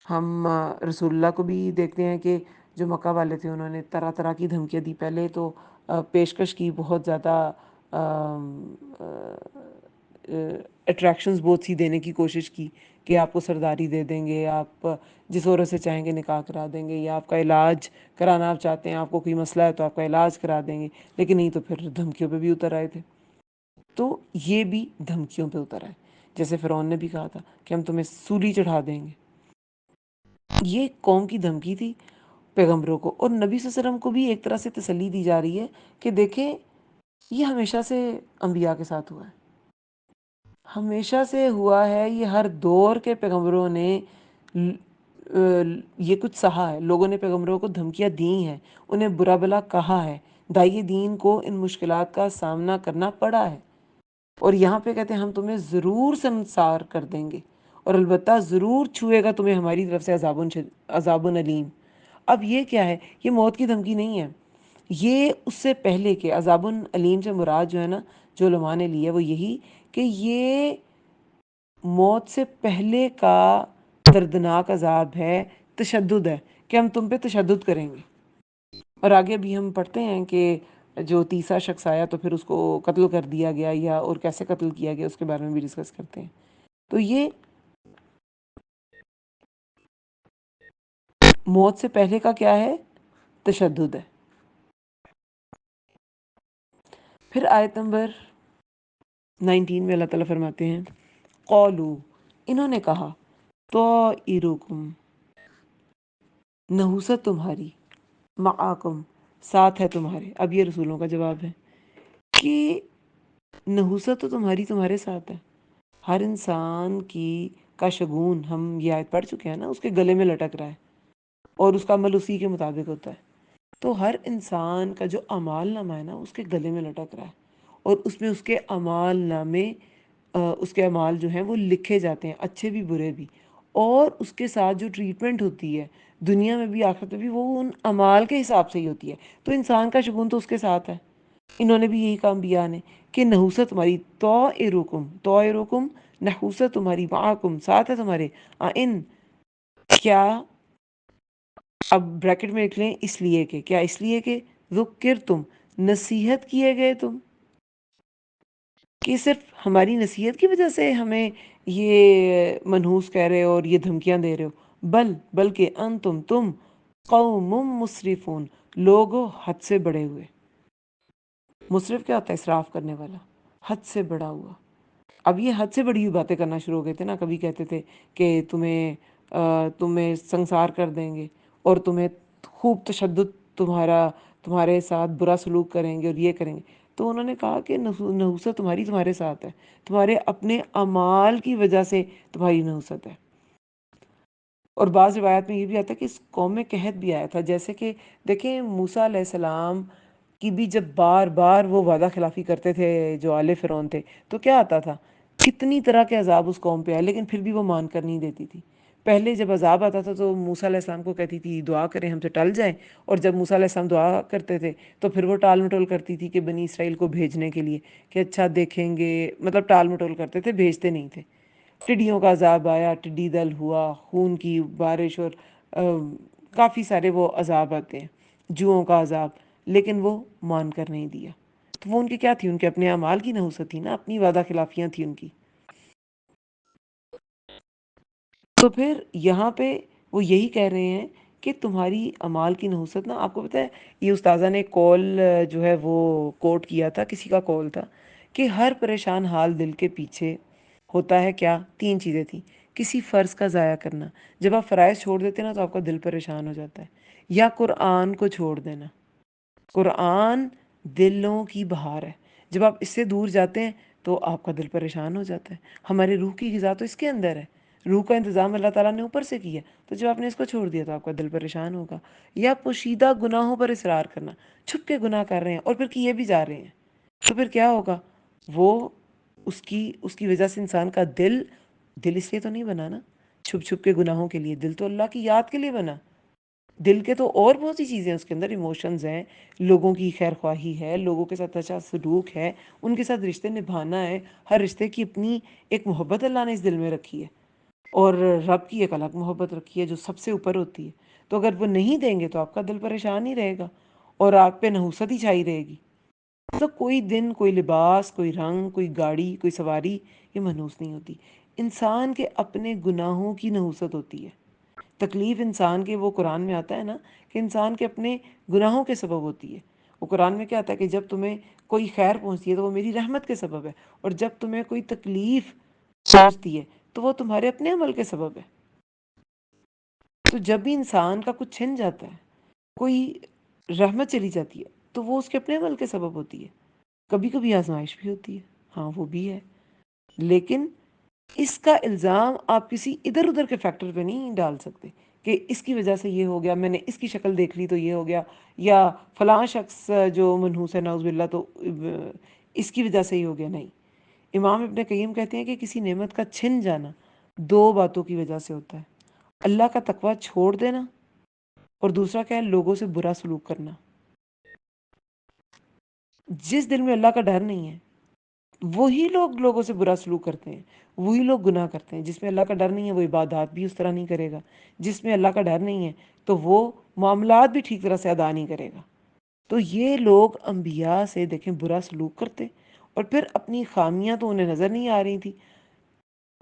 ہم رسول اللہ کو بھی دیکھتے ہیں کہ جو مکہ والے تھے انہوں نے طرح طرح کی دھمکیاں دی، پہلے تو پیشکش کی، بہت زیادہ اٹریکشنز بہت سی دینے کی کوشش کی کہ آپ کو سرداری دے دیں گے، آپ جس عورت سے چاہیں گے نکاح کرا دیں گے، یا آپ کا علاج کرانا آپ چاہتے ہیں، آپ کو کوئی مسئلہ ہے تو آپ کا علاج کرا دیں گے، لیکن نہیں تو پھر دھمکیوں پہ بھی اتر آئے تھے۔ تو یہ بھی دھمکیوں پہ اتر آئے، جیسے فرعون نے بھی کہا تھا کہ ہم تمہیں سولی چڑھا دیں گے۔ یہ قوم کی دھمکی تھی پیغمبروں کو، اور نبی صلی اللہ علیہ وسلم کو بھی ایک طرح سے تسلی دی جا رہی ہے کہ دیکھیں یہ ہمیشہ سے انبیاء کے ساتھ ہوا ہے، ہمیشہ سے ہوا ہے، یہ ہر دور کے پیغمبروں نے یہ کچھ سہا ہے، لوگوں نے پیغمبروں کو دھمکیاں دی ہیں، انہیں برا بلا کہا ہے، داعی دین کو ان مشکلات کا سامنا کرنا پڑا ہے، اور یہاں پہ کہتے ہیں ہم تمہیں ضرور سنسار کر دیں گے، اور البتہ ضرور چھوئے گا تمہیں ہماری طرف سے عذاب علیم۔ اب یہ کیا ہے؟ یہ موت کی دھمکی نہیں ہے، یہ اس سے پہلے کے عذاب علیم سے مراد جو ہے نا، جو علماء نے لی ہے وہ یہی کہ یہ موت سے پہلے کا دردناک عذاب ہے، تشدد ہے، کہ ہم تم پہ تشدد کریں گے۔ اور آگے بھی ہم پڑھتے ہیں کہ جو تیسرا شخص آیا تو پھر اس کو قتل کر دیا گیا، یا اور کیسے قتل کیا گیا اس کے بارے میں بھی ڈسکس کرتے ہیں۔ تو یہ موت سے پہلے کا کیا ہے؟ تشدد ہے۔ پھر آیت نمبر 19 میں اللہ تعالیٰ فرماتے ہیں قولو، انہوں نے کہا، طائرکم، نحوست تمہاری، معاکم، ساتھ ہے تمہارے۔ اب یہ رسولوں کا جواب ہے کہ نحوست تو تمہارے ساتھ ہے، ہر انسان کی کا شگون، ہم یہ آیت پڑھ چکے ہیں نا، اس کے گلے میں لٹک رہا ہے اور اس کا عمل اسی کے مطابق ہوتا ہے۔ تو ہر انسان کا جو اعمال نامہ ہے نا اس کے گلے میں لٹک رہا ہے، اور اس میں اس کے اعمال نامے اس کے اعمال جو ہیں وہ لکھے جاتے ہیں، اچھے بھی برے بھی، اور اس کے ساتھ جو ٹریٹمنٹ ہوتی ہے دنیا میں بھی آخرت میں بھی وہ ان اعمال کے حساب سے ہی ہوتی ہے۔ تو انسان کا شگون تو اس کے ساتھ ہے۔ انہوں نے بھی یہی کہا انبیاء نے کہ نحوست تمہاری، طائرکم نحوست تمہاری، معاکم، ساتھ ہے تمہارے، ان کیا، اب بریکٹ میں لکھ لیں اس لیے کہ، کیا اس لیے کہ ذکر تم، نصیحت کیے گئے تم، کہ صرف ہماری نصیحت کی وجہ سے ہمیں یہ منحوس کہہ رہے ہو اور یہ دھمکیاں دے رہے ہو، بلکہ تم قوم مسرفون، لوگوں حد سے بڑے ہوئے۔ مسرف کیا ہوتا ہے؟ اسراف کرنے والا، حد سے بڑا ہوا۔ اب یہ حد سے بڑی ہوئی باتیں کرنا شروع ہو گئے تھے نا، کبھی کہتے تھے کہ تمہیں سنسار کر دیں گے، اور تمہیں خوب تشدد، تمہارے ساتھ برا سلوک کریں گے اور یہ کریں گے۔ تو انہوں نے کہا کہ نحوست تمہارے ساتھ ہے، تمہارے اپنے اعمال کی وجہ سے تمہاری نحوست ہے۔ اور بعض روایات میں یہ بھی آتا ہے کہ اس قوم میں قحط بھی آیا تھا، جیسے کہ دیکھیں موسیٰ علیہ السلام کی بھی جب بار بار وہ وعدہ خلافی کرتے تھے جو آل فرعون تھے، تو کیا آتا تھا؟ کتنی طرح کے عذاب اس قوم پہ آئے، لیکن پھر بھی وہ مان کر نہیں دیتی تھی۔ پہلے جب عذاب آتا تھا تو موسیٰ علیہ السلام کو کہتی تھی دعا کریں ہم سے ٹل جائیں، اور جب موسیٰ علیہ السلام دعا کرتے تھے تو پھر وہ ٹال مٹول کرتی تھی کہ بنی اسرائیل کو بھیجنے کے لیے کہ اچھا دیکھیں گے، مطلب ٹال مٹول کرتے تھے، بھیجتے نہیں تھے۔ ٹڈیوں کا عذاب آیا، ٹڈی دل ہوا، خون کی بارش، اور کافی سارے وہ عذاب آتے ہیں، جوؤں کا عذاب، لیکن وہ مان کر نہیں دیا۔ تو وہ ان کی کیا تھی؟ ان کے اپنے اعمال کی نحوست تھی نا، اپنی وعدہ خلافیاں تھیں ان کی۔ تو پھر یہاں پہ وہ یہی کہہ رہے ہیں کہ تمہاری اعمال کی نحوست نا، آپ کو پتہ ہے یہ استاذہ نے کال جو ہے وہ کوٹ کیا تھا، کسی کا کال تھا کہ ہر پریشان حال دل کے پیچھے ہوتا ہے کیا؟ 3 چیزیں تھیں۔ کسی فرض کا ضائع کرنا، جب آپ فرائض چھوڑ دیتے ہیں نا تو آپ کا دل پریشان ہو جاتا ہے، یا قرآن کو چھوڑ دینا۔ قرآن دلوں کی بہار ہے، جب آپ اس سے دور جاتے ہیں تو آپ کا دل پریشان ہو جاتا ہے۔ ہمارے روح کی غذا تو اس کے اندر ہے، روح کا انتظام اللہ تعالیٰ نے اوپر سے کیا، تو جب آپ نے اس کو چھوڑ دیا تو آپ کا دل پریشان ہوگا۔ یا پوشیدہ گناہوں پر اصرار کرنا، چھپ کے گناہ کر رہے ہیں اور پھر کیے بھی جا رہے ہیں، تو پھر کیا ہوگا؟ وہ اس کی وجہ سے انسان کا دل اس لیے تو نہیں بنا نا چھپ چھپ کے گناہوں کے لیے، دل تو اللہ کی یاد کے لیے بنا۔ دل کے تو اور بہت سی چیزیں ہیں، اس کے اندر ایموشنز ہیں، لوگوں کی خیر خواہی ہے، لوگوں کے ساتھ اچھا سلوک ہے، ان کے ساتھ رشتے نبھانا ہے۔ ہر رشتے کی اپنی ایک محبت اللہ نے اس دل میں رکھی ہے، اور رب کی ایک الگ محبت رکھی ہے جو سب سے اوپر ہوتی ہے۔ تو اگر وہ نہیں دیں گے تو آپ کا دل پریشان ہی رہے گا اور آپ پہ نحوست ہی چھائی رہے گی۔ تو کوئی دن، کوئی لباس، کوئی رنگ، کوئی گاڑی، کوئی سواری یہ منحوس نہیں ہوتی۔ انسان کے اپنے گناہوں کی نحوست ہوتی ہے۔ تکلیف انسان کے، وہ قرآن میں آتا ہے نا کہ انسان کے اپنے گناہوں کے سبب ہوتی ہے۔ وہ قرآن میں کیا آتا ہے کہ جب تمہیں کوئی خیر پہنچتی ہے تو وہ میری رحمت کے سبب ہے، اور جب تمہیں کوئی تکلیف پہنچتی ہے تو وہ تمہارے اپنے عمل کے سبب ہے۔ تو جب بھی انسان کا کچھ چھن جاتا ہے، کوئی رحمت چلی جاتی ہے، تو وہ اس کے اپنے عمل کے سبب ہوتی ہے۔ کبھی کبھی آزمائش بھی ہوتی ہے، ہاں وہ بھی ہے، لیکن اس کا الزام آپ کسی ادھر ادھر کے فیکٹر پہ نہیں ڈال سکتے کہ اس کی وجہ سے یہ ہو گیا، میں نے اس کی شکل دیکھ لی تو یہ ہو گیا، یا فلاں شخص جو منحوس ہے نعوذ باللہ تو اس کی وجہ سے ہی ہو گیا۔ نہیں، امام ابن قیم کہتے ہیں کہ کسی نعمت کا چھن جانا دو باتوں کی وجہ سے ہوتا ہے: اللہ کا تقوی چھوڑ دینا، اور دوسرا کیا ہے؟ لوگوں سے برا سلوک کرنا۔ جس دل میں اللہ کا ڈر نہیں ہے وہی لوگ لوگوں سے برا سلوک کرتے ہیں، وہی لوگ گناہ کرتے ہیں۔ جس میں اللہ کا ڈر نہیں ہے وہ عبادات بھی اس طرح نہیں کرے گا، جس میں اللہ کا ڈر نہیں ہے تو وہ معاملات بھی ٹھیک طرح سے ادا نہیں کرے گا۔ تو یہ لوگ انبیاء سے دیکھیں برا سلوک کرتے، اور پھر اپنی خامیاں تو انہیں نظر نہیں آ رہی تھی،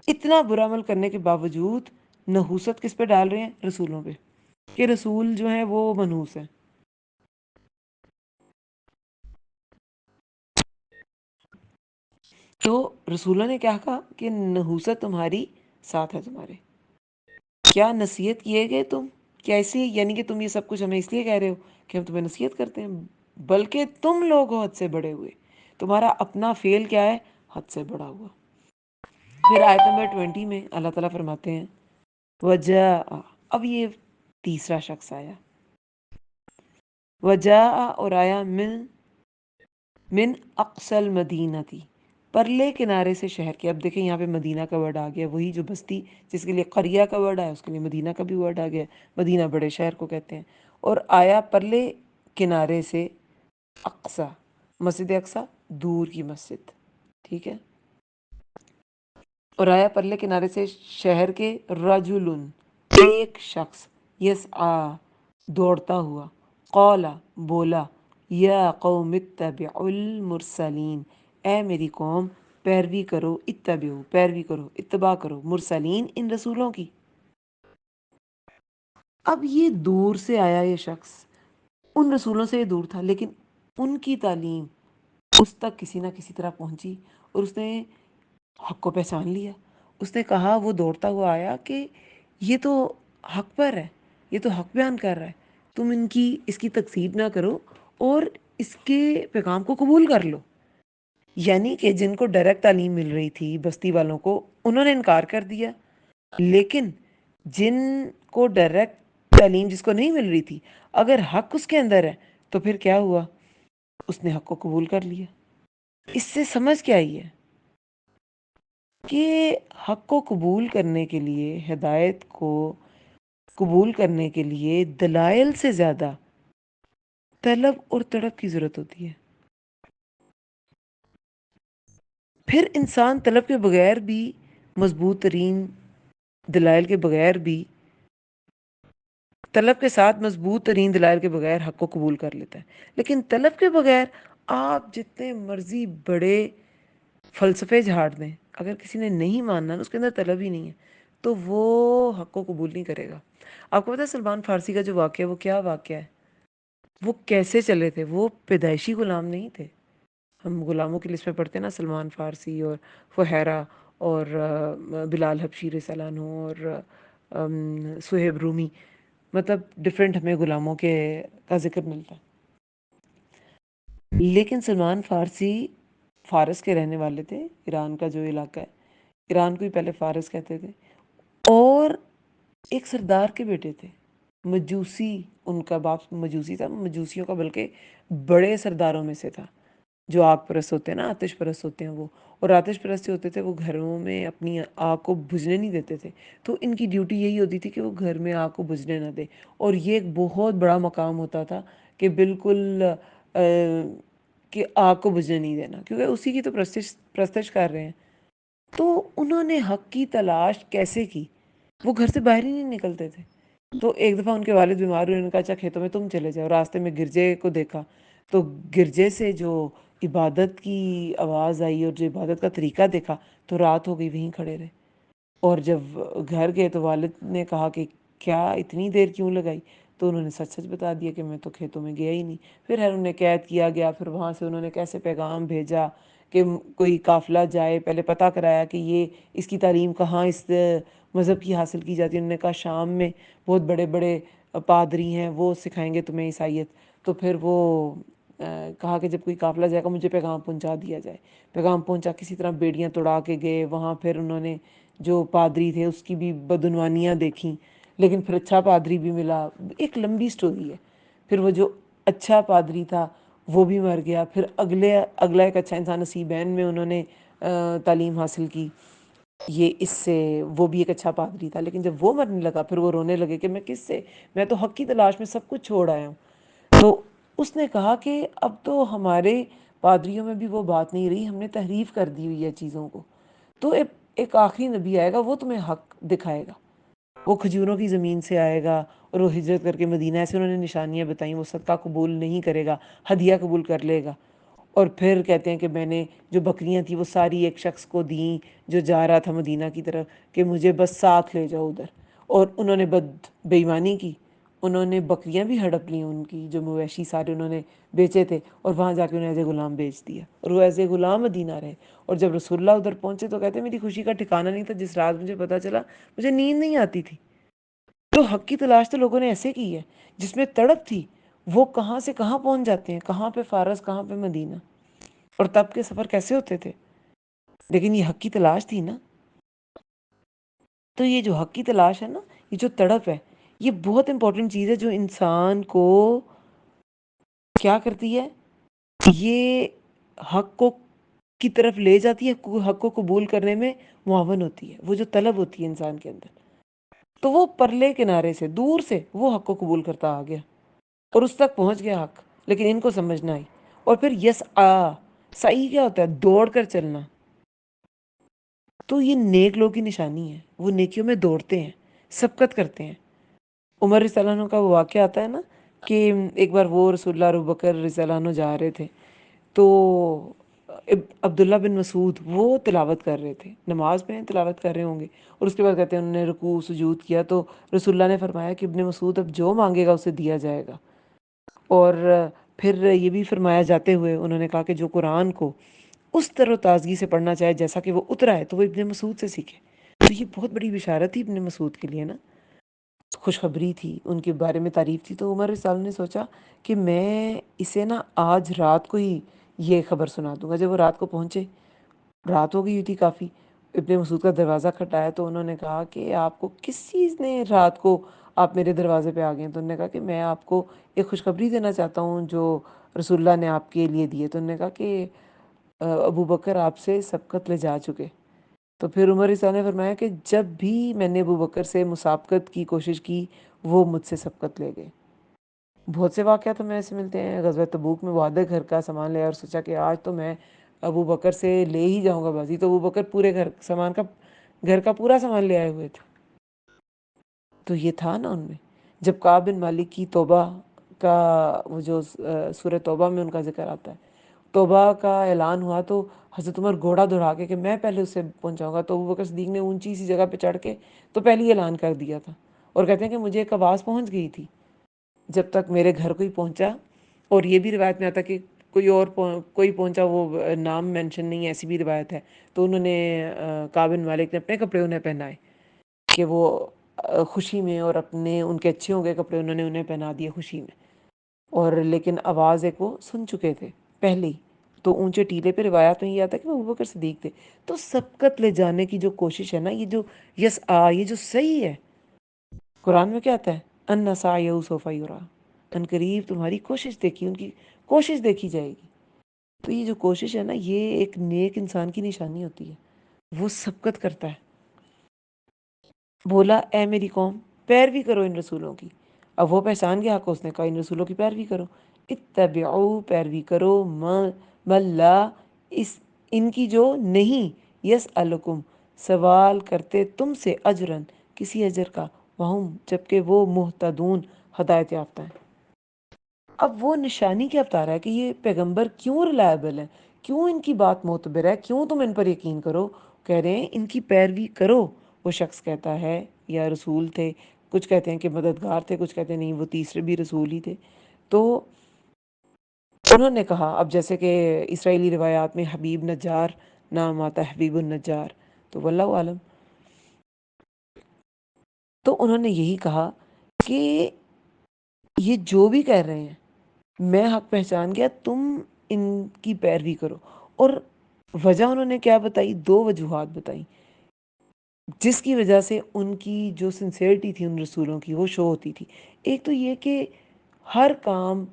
اتنا برا عمل کرنے کے باوجود نحوست کس پہ ڈال رہے ہیں؟ رسولوں پہ، کہ رسول جو ہیں وہ منحوس ہیں۔ تو رسولوں نے کیا کہا کہ نحوست تمہاری ساتھ ہے تمہارے۔ کیا نصیحت کیے گئے تم؟ کیا اسی یعنی کہ تم یہ سب کچھ ہمیں اس لیے کہہ رہے ہو کہ ہم تمہیں نصیحت کرتے ہیں؟ بلکہ تم لوگ ہو حد سے بڑے ہوئے، تمہارا اپنا فعل کیا ہے؟ حد سے بڑا ہوا۔ پھر آیت نمبر 20 میں اللہ تعالیٰ فرماتے ہیں وجاء، اب یہ تیسرا شخص آیا، وجاء اور آیا، من اقصى المدینہ تھی، پرلے کنارے سے شہر کے۔ اب دیکھیں یہاں پہ مدینہ کا ورڈ آ گیا، وہی جو بستی جس کے لیے قریہ کا ورڈ آیا اس کے لیے مدینہ کا بھی ورڈ آ گیا۔ مدینہ بڑے شہر کو کہتے ہیں، اور آیا پرلے کنارے سے، اقصی، مسجد اقصی دور کی مسجد، ٹھیک ہے، اور آیا پرلے کنارے سے شہر کے، رجل ایک شخص، یسعی دوڑتا ہوا، قال بولا، یا قوم اتبعوا المرسلین، اے میری قوم پیروی کرو، اتبعو پیروی کرو، اتباع کرو، مرسلین ان رسولوں کی۔ اب یہ دور سے آیا یہ شخص، ان رسولوں سے یہ دور تھا، لیکن ان کی تعلیم اس تک کسی نہ کسی طرح پہنچی، اور اس نے حق کو پہچان لیا۔ اس نے کہا، وہ دوڑتا ہوا آیا کہ یہ تو حق پر ہے، یہ تو حق بیان کر رہا ہے، تم اس کی تکذیب نہ کرو اور اس کے پیغام کو قبول کر لو۔ یعنی کہ جن کو ڈائریکٹ تعلیم مل رہی تھی بستی والوں کو، انہوں نے انکار کر دیا، لیکن جن کو ڈائریکٹ تعلیم جس کو نہیں مل رہی تھی، اگر حق اس کے اندر ہے تو پھر کیا ہوا؟ اس نے حق کو قبول کر لیا۔ اس سے سمجھ کیا آئی ہے کہ حق کو قبول کرنے کے لیے، ہدایت کو قبول کرنے کے لیے دلائل سے زیادہ طلب اور تڑپ کی ضرورت ہوتی ہے۔ پھر انسان طلب کے بغیر بھی، مضبوط ترین دلائل کے بغیر بھی، طلب کے ساتھ مضبوط ترین دلائل کے بغیر حق کو قبول کر لیتا ہے، لیکن طلب کے بغیر آپ جتنے مرضی بڑے فلسفے جھاڑ دیں، اگر کسی نے نہیں ماننا، اس کے اندر طلب ہی نہیں ہے، تو وہ حق کو قبول نہیں کرے گا۔ آپ کو پتہ ہے سلمان فارسی کا جو واقعہ ہے وہ کیا واقعہ ہے؟ وہ کیسے چلے تھے؟ وہ پیدائشی غلام نہیں تھے۔ ہم غلاموں کی لسٹ میں پڑھتے ہیں نا، سلمان فارسی اور فہیرہ اور بلال حبشی رضی اللہ عنہ اور صہیب رومی، مطلب ڈفرینٹ ہمیں غلاموں کا ذکر ملتا ہے، لیکن سلمان فارسی فارس کے رہنے والے تھے، ایران کا جو علاقہ ہے، ایران کو ہی پہلے فارس کہتے تھے۔ اور ایک سردار کے بیٹے تھے، مجوسی، ان کا باپ مجوسی تھا، مجوسیوں کا بلکہ بڑے سرداروں میں سے تھا، جو آگ پرست ہوتے ہیں نا، آتش پرست ہوتے ہیں وہ، اور آتش پرست جو ہوتے تھے وہ گھروں میں اپنی آگ کو بجھنے نہیں دیتے تھے، تو ان کی ڈیوٹی یہی ہوتی تھی کہ وہ گھر میں آگ کو بجھنے نہ دے، اور یہ ایک بہت بڑا مقام ہوتا تھا کہ بالکل کہ آگ کو بجھنے نہیں دینا، کیونکہ اسی کی تو پرستش کر رہے ہیں۔ تو انہوں نے حق کی تلاش کیسے کی؟ وہ گھر سے باہر ہی نہیں نکلتے تھے۔ تو ایک دفعہ ان کے والد بیمار ہوئے، انہوں نے کہا اچھا کھیتوں میں تم چلے جاؤ، راستے میں گرجے کو دیکھا، تو گرجے سے جو عبادت کی آواز آئی اور جو عبادت کا طریقہ دیکھا، تو رات ہو گئی، وہیں کھڑے رہے۔ اور جب گھر گئے تو والد نے کہا کہ کیا اتنی دیر کیوں لگائی؟ تو انہوں نے سچ سچ بتا دیا کہ میں تو کھیتوں میں گیا ہی نہیں۔ پھر انہیں قید کیا گیا، پھر وہاں سے انہوں نے کیسے پیغام بھیجا کہ کوئی قافلہ جائے، پہلے پتہ کرایا کہ یہ اس کی تعلیم کہاں اس مذہب کی حاصل کی جاتی ہے۔ انہوں نے کہا شام میں بہت بڑے بڑے پادری ہیں، وہ سکھائیں گے تمہیں عیسائیت۔ تو پھر وہ کہا کہ جب کوئی قافلہ جائے گا مجھے پیغام پہنچا دیا جائے۔ پیغام پہنچا، کسی طرح بیڑیاں توڑا کے گئے وہاں، پھر انہوں نے جو پادری تھے اس کی بھی بدعنوانیاں دیکھیں، لیکن پھر اچھا پادری بھی ملا۔ ایک لمبی سٹوری ہے۔ پھر وہ جو اچھا پادری تھا وہ بھی مر گیا، پھر اگلا ایک اچھا انسان نصیبین میں انہوں نے تعلیم حاصل کی، یہ اس سے، وہ بھی ایک اچھا پادری تھا، لیکن جب وہ مرنے لگا پھر وہ رونے لگے کہ میں کس سے، میں تو حق کی تلاش میں سب کچھ چھوڑ آیا ہوں۔ تو اس نے کہا کہ اب تو ہمارے پادریوں میں بھی وہ بات نہیں رہی، ہم نے تحریف کر دی ہوئی ہے چیزوں کو، تو ایک آخری نبی آئے گا، وہ تمہیں حق دکھائے گا، وہ کھجوروں کی زمین سے آئے گا اور وہ ہجرت کر کے مدینہ، ایسے انہوں نے نشانیاں بتائیں، وہ صدقہ قبول نہیں کرے گا، ہدیہ قبول کر لے گا۔ اور پھر کہتے ہیں کہ میں نے جو بکریاں تھیں وہ ساری ایک شخص کو دیں جو جا رہا تھا مدینہ کی طرف، کہ مجھے بس ساتھ لے جاؤ ادھر، اور انہوں نے بے ایمانی کی، انہوں نے بکریاں بھی ہڑپ لیں، ان کی جو مویشی سارے انہوں نے بیچے تھے، اور وہاں جا کے انہیں ایز اے غلام بیچ دیا، اور وہ ایز اے غلام مدینہ رہے۔ اور جب رسول اللہ ادھر پہنچے تو کہتے ہیں میری خوشی کا ٹھکانہ نہیں تھا، جس رات مجھے پتا چلا مجھے نیند نہیں آتی تھی۔ تو حق کی تلاش تو لوگوں نے ایسے کی ہے، جس میں تڑپ تھی، وہ کہاں سے کہاں پہنچ جاتے ہیں، کہاں پہ فارس، کہاں پہ مدینہ، اور تب کے سفر کیسے ہوتے تھے، لیکن یہ حق کی تلاش تھی نا۔ تو یہ جو حق کی تلاش ہے نا، یہ جو تڑپ ہے، یہ بہت امپورٹنٹ چیز ہے جو انسان کو کیا کرتی ہے، یہ حق کو کی طرف لے جاتی ہے، حق کو قبول کرنے میں معاون ہوتی ہے، وہ جو طلب ہوتی ہے انسان کے اندر۔ تو وہ پرلے کنارے سے دور سے وہ حق کو قبول کرتا آ گیا اور اس تک پہنچ گیا حق، لیکن ان کو سمجھنا آئی۔ اور پھر یس سعی کیا ہوتا ہے؟ دوڑ کر چلنا۔ تو یہ نیک لوگ کی نشانی ہے، وہ نیکیوں میں دوڑتے ہیں، سبقت کرتے ہیں۔ عمر رضی اللہ عنہ کا وہ واقعہ آتا ہے نا کہ ایک بار وہ رسول اللہ اور ابوبکر رضی اللہ عنہ جا رہے تھے، تو عبداللہ بن مسعود وہ تلاوت کر رہے تھے، نماز میں تلاوت کر رہے ہوں گے، اور اس کے بعد کہتے ہیں انہوں نے رکوع سجود کیا، تو رسول اللہ نے فرمایا کہ ابن مسعود اب جو مانگے گا اسے دیا جائے گا۔ اور پھر یہ بھی فرمایا جاتے ہوئے انہوں نے کہا کہ جو قرآن کو اس تر و تازگی سے پڑھنا چاہے جیسا کہ وہ اترا ہے تو وہ ابن مسعود سے سیکھے۔ تو یہ بہت بڑی بشارت تھی ابن مسعود کے لیے نا، خوشخبری تھی، ان کے بارے میں تعریف تھی۔ تو عمر رضی اللہ عنہ نے سوچا کہ میں اسے نا آج رات کو ہی یہ خبر سنا دوں گا۔ جب وہ رات کو پہنچے، رات ہو گئی ہوئی تھی کافی، ابن مسعود کا دروازہ کھٹایا تو انہوں نے کہا کہ آپ کو کس چیز نے رات کو آپ میرے دروازے پہ آ گئے ہیں؟ تو انہوں نے کہا کہ میں آپ کو ایک خوشخبری دینا چاہتا ہوں جو رسول اللہ نے آپ کے لیے دی ہے۔ تو انہوں نے کہا کہ ابو بکر آپ سے سبقت لے جا چکے۔ تو پھر عمر رضی اللہ عنہ نے فرمایا کہ جب بھی میں نے ابو بکر سے مسابقت کی کوشش کی وہ مجھ سے سبقت لے گئے۔ بہت سے واقعات ہمیں ایسے ملتے ہیں۔ غزوہ تبوک میں وہ آدھے گھر کا سامان لے آیا اور سوچا کہ آج تو میں ابو بکر سے لے ہی جاؤں گا بازی، تو ابو بکر پورے گھر کا پورا سامان لے آئے ہوئے تھے۔ تو یہ تھا نا ان میں۔ جب کعب بن مالک کی توبہ کا وہ جو سورہ توبہ میں ان کا ذکر آتا ہے، توبہ کا اعلان ہوا تو حضرت عمر گھوڑا دوڑا کے کہ میں پہلے اسے پہنچاؤں گا، تو ابوبکر صدیق نے اونچی سی جگہ پہ چڑھ کے تو پہلے ہی اعلان کر دیا تھا، اور کہتے ہیں کہ مجھے ایک آواز پہنچ گئی تھی جب تک میرے گھر کوئی پہنچا۔ اور یہ بھی روایت میں آتا کہ کوئی پہنچا، وہ نام مینشن نہیں ہے، ایسی بھی روایت ہے۔ تو انہوں نے کعب بن مالک نے اپنے کپڑے انہیں پہنائے کہ وہ خوشی میں، اور اپنے ان کے اچھے ہو گئے کپڑے انہوں نے انہیں پہنا دیے خوشی میں، اور لیکن آواز ایک وہ سن چکے تھے پہلے ہی۔ تو اونچے ٹیلے پہ روایات میں یہ آتا ہے کہ وہ ابوبکر صدیق تھے. تو سبقت لے جانے کی جو کوشش ہے نا، یہ جو یہ جو صحیح ہے، قرآن میں کیا آتا ہے؟ ان سعیہ سوف یرا، ان قریب تمہاری کوشش دیکھی، ان کی کوشش دیکھی جائے گی. تو یہ جو کوشش ہے نا، یہ ایک نیک انسان کی نشانی ہوتی ہے، وہ سبقت کرتا ہے. بولا اے میری قوم، پیروی کرو ان رسولوں کی. اب وہ پہچان گیا حق، اس نے کہا ان رسولوں کی پیروی کرو. اتبعو، پیروی کرو، ملا، اس ان کی جو نہیں، یسألکم، سوال کرتے تم سے، اجرن، کسی اجر کا، وہم، جبکہ وہ مہتدون، ہدایت یافتہ ہیں. اب وہ نشانی کیا بتا رہا ہے کہ یہ پیغمبر کیوں ریلائبل ہے، کیوں ان کی بات معتبر ہے، کیوں تم ان پر یقین کرو. کہہ رہے ہیں ان کی پیروی کرو. وہ شخص کہتا ہے یا رسول تھے، کچھ کہتے ہیں کہ مددگار تھے، کچھ کہتے ہیں نہیں وہ تیسرے بھی رسول ہی تھے. تو انہوں نے کہا، اب جیسے کہ اسرائیلی روایات میں حبیب نجار نام آتا ہے، حبیب النجار، تو واللہ عالم. تو انہوں نے یہی کہا کہ یہ جو بھی کہہ رہے ہیں میں حق پہچان گیا، تم ان کی پیروی کرو. اور وجہ انہوں نے کیا بتائی؟ 2 وجوہات بتائی جس کی وجہ سے ان کی جو سنسیئرٹی تھی ان رسولوں کی، وہ شو ہوتی تھی. ایک تو یہ کہ ہر کام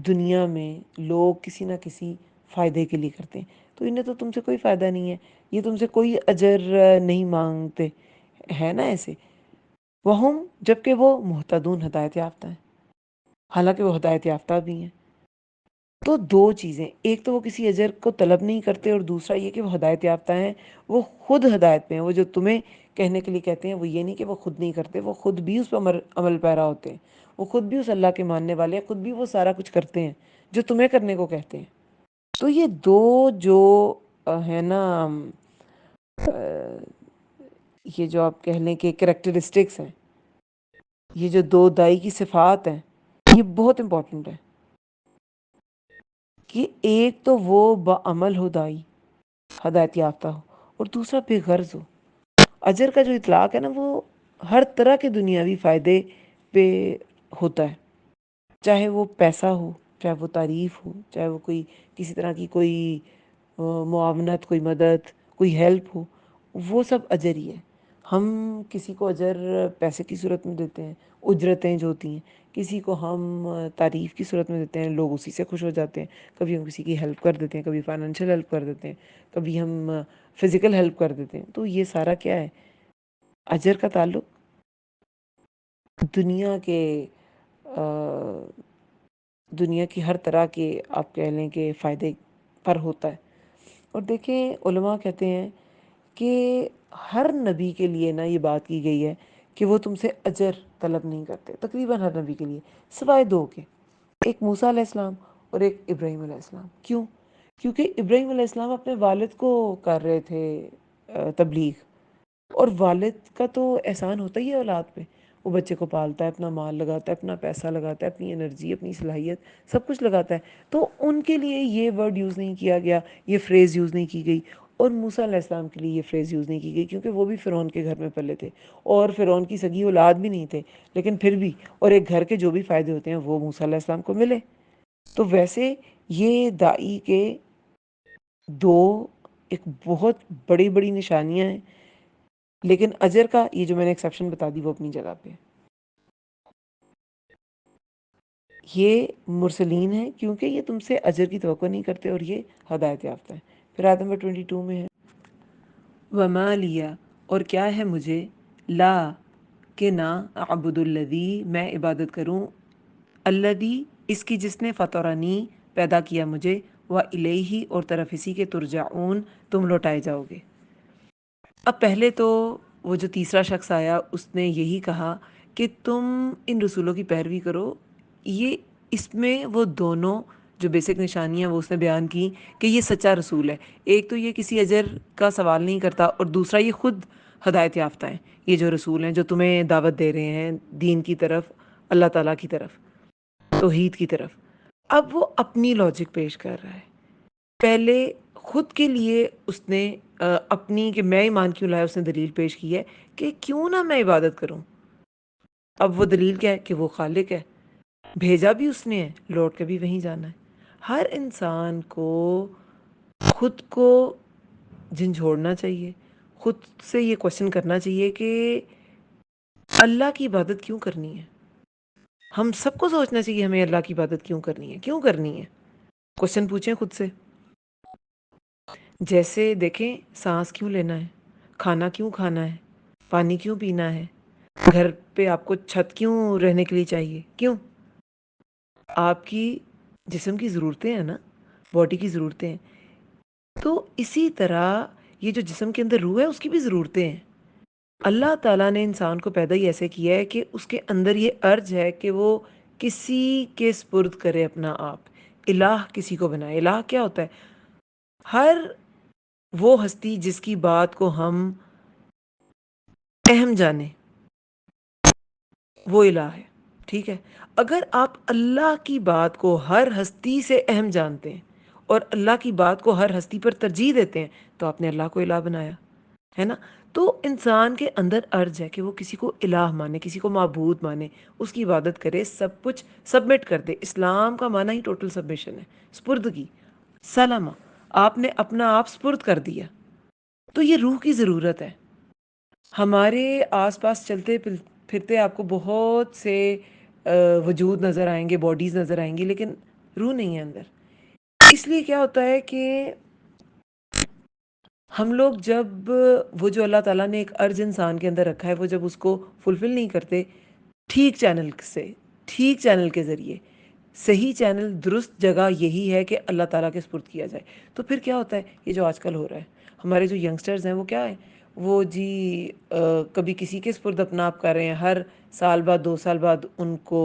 دنیا میں لوگ کسی نہ کسی فائدے کے لیے کرتے ہیں، تو انہیں تو تم سے کوئی فائدہ نہیں ہے، یہ تم سے کوئی اجر نہیں مانگتے، ہے نا ایسے. وہم، جبکہ وہ مہتدون، ہدایت یافتہ ہیں، حالانکہ وہ ہدایت یافتہ بھی ہیں. تو 2 چیزیں، ایک تو وہ کسی اجر کو طلب نہیں کرتے، اور دوسرا یہ کہ وہ ہدایت یافتہ ہیں، وہ خود ہدایت پہ ہیں. وہ جو تمہیں کہنے کے لیے کہتے ہیں وہ یہ نہیں کہ وہ خود نہیں کرتے، وہ خود بھی اس پر عمل پیرا ہوتے ہیں، وہ خود بھی اس اللہ کے ماننے والے ہیں، خود بھی وہ سارا کچھ کرتے ہیں جو تمہیں کرنے کو کہتے ہیں. تو یہ 2 جو ہے نا، یہ جو آپ کہہ لیں کہ کریکٹرسٹکس ہیں، یہ جو 2 دائی کی صفات ہیں، یہ بہت امپورٹنٹ ہے. کہ ایک تو وہ بعمل ہو دائی، ہدایت یافتہ ہو، اور دوسرا بے غرض ہو. اجر کا جو اطلاق ہے نا، وہ ہر طرح کے دنیاوی فائدے پہ ہوتا ہے، چاہے وہ پیسہ ہو، چاہے وہ تعریف ہو، چاہے وہ کوئی کسی طرح کی کوئی معاونت، کوئی مدد، کوئی ہیلپ ہو، وہ سب اجر ہی ہے. ہم کسی کو اجر پیسے کی صورت میں دیتے ہیں، اجرتیں جو ہوتی ہیں، کسی کو ہم تعریف کی صورت میں دیتے ہیں، لوگ اسی سے خوش ہو جاتے ہیں. کبھی ہم کسی کی ہیلپ کر دیتے ہیں، کبھی فائنینشیل ہیلپ کر دیتے ہیں، کبھی ہم فزیکل ہیلپ کر دیتے ہیں. تو یہ سارا کیا ہے؟ اجر کا تعلق دنیا کے دنیا کی ہر طرح کے آپ کہہ لیں کہ فائدے پر ہوتا ہے. اور دیکھیں علماء کہتے ہیں کہ ہر نبی کے لیے نا یہ بات کی گئی ہے کہ وہ تم سے اجر طلب نہیں کرتے، تقریباً ہر نبی کے لیے، سوائے 2 کے، ایک موسیٰ علیہ السلام اور ایک ابراہیم علیہ السلام. کیوں؟ کیونکہ ابراہیم علیہ السلام اپنے والد کو کر رہے تھے تبلیغ، اور والد کا تو احسان ہوتا ہی ہے اولاد پہ. وہ بچے کو پالتا ہے، اپنا مال لگاتا ہے، اپنا پیسہ لگاتا ہے، اپنی انرجی، اپنی صلاحیت، سب کچھ لگاتا ہے. تو ان کے لیے یہ ورڈ یوز نہیں کیا گیا، یہ فریز یوز نہیں کی گئی. اور موسیٰ علیہ السلام کے لیے یہ فریز یوز نہیں کی گئی کیونکہ وہ بھی فرعون کے گھر میں پلے تھے، اور فرعون کی سگی اولاد بھی نہیں تھے، لیکن پھر بھی، اور ایک گھر کے جو بھی فائدے ہوتے ہیں وہ موسیٰ علیہ السلام کو ملے. تو ویسے یہ دائی کے 2 ایک بہت بڑی بڑی نشانیاں ہیں. لیکن اجر کا یہ جو میں نے ایکسیپشن بتا دی وہ اپنی جگہ پہ. یہ مرسلین ہیں کیونکہ یہ تم سے اجر کی توقع نہیں کرتے، اور یہ ہدایت یافتہ ہیں. پھر آیت نمبر 22 میں ہے وَمَا لِيَ، اور کیا ہے مجھے، لا، کہ نہ، اعبد الذی، میں عبادت کروں، الذی، اس کی جس نے فطرنی، پیدا کیا مجھے، وَإِلَیہِ، اور طرف اسی کے، ترجعون، تم لوٹائے جاؤ گے. اب پہلے تو وہ جو تیسرا شخص آیا اس نے یہی کہا کہ تم ان رسولوں کی پیروی کرو. یہ اس میں وہ دونوں جو بیسک نشانیاں وہ اس نے بیان کی کہ یہ سچا رسول ہے. ایک تو یہ کسی اجر کا سوال نہیں کرتا، اور دوسرا یہ خود ہدایت یافتہ ہیں. یہ جو رسول ہیں جو تمہیں دعوت دے رہے ہیں دین کی طرف، اللہ تعالیٰ کی طرف، توحید کی طرف. اب وہ اپنی لاجک پیش کر رہا ہے. پہلے خود کے لیے اس نے اپنی کہ میں ایمان کیوں لایا، اس نے دلیل پیش کی ہے کہ کیوں نہ میں عبادت کروں. اب وہ دلیل کیا ہے؟ کہ وہ خالق ہے، بھیجا بھی اس نے ہے، لوٹ کے بھی وہیں جانا ہے. ہر انسان کو خود کو جھنجھوڑنا چاہیے، خود سے یہ کوشچن کرنا چاہیے کہ اللہ کی عبادت کیوں کرنی ہے؟ ہم سب کو سوچنا چاہیے ہمیں اللہ کی عبادت کیوں کرنی ہے، کیوں کرنی ہے؟ کوشچن پوچھیں خود سے. جیسے دیکھیں سانس کیوں لینا ہے، کھانا کیوں کھانا ہے، پانی کیوں پینا ہے، گھر پہ آپ کو چھت کیوں رہنے کے لیے چاہیے، کیوں؟ آپ کی جسم کی ضرورتیں ہیں نا، باڈی کی ضرورتیں ہیں. تو اسی طرح یہ جو جسم کے اندر روح ہے اس کی بھی ضرورتیں ہیں. اللہ تعالیٰ نے انسان کو پیدا ہی ایسے کیا ہے کہ اس کے اندر یہ ارج ہے کہ وہ کسی کے سپرد کرے اپنا آپ، الہ کسی کو بنائے. الہ کیا ہوتا ہے؟ ہر وہ ہستی جس کی بات کو ہم اہم جانیں وہ الہ ہے. ٹھیک ہے، اگر آپ اللہ کی بات کو ہر ہستی سے اہم جانتے ہیں اور اللہ کی بات کو ہر ہستی پر ترجیح دیتے ہیں تو آپ نے اللہ کو الہ بنایا ہے نا. تو انسان کے اندر ارج ہے کہ وہ کسی کو الہ مانے، کسی کو معبود مانے، اس کی عبادت کرے، سب کچھ سبمٹ کر دے. اسلام کا معنی ہی ٹوٹل سبمیشن ہے، سپردگی، سلامہ. آپ نے اپنا آپ سپرد کر دیا. تو یہ روح کی ضرورت ہے. ہمارے آس پاس چلتے پھرتے آپ کو بہت سے وجود نظر آئیں گے، باڈیز نظر آئیں گی، لیکن روح نہیں ہے اندر. اس لیے کیا ہوتا ہے کہ ہم لوگ جب وہ جو اللہ تعالیٰ نے ایک ارج انسان کے اندر رکھا ہے وہ جب اس کو فلفل نہیں کرتے ٹھیک چینل سے، ٹھیک چینل کے ذریعے، صحیح چینل، درست جگہ یہی ہے کہ اللہ تعالیٰ کے سپرد کیا جائے. تو پھر کیا ہوتا ہے؟ یہ جو آج کل ہو رہا ہے، ہمارے جو ینگسٹرز ہیں وہ کیا ہے، وہ جی کبھی کسی کے سپرد اپنا آپ کر رہے ہیں، ہر سال بعد 2 سال بعد ان کو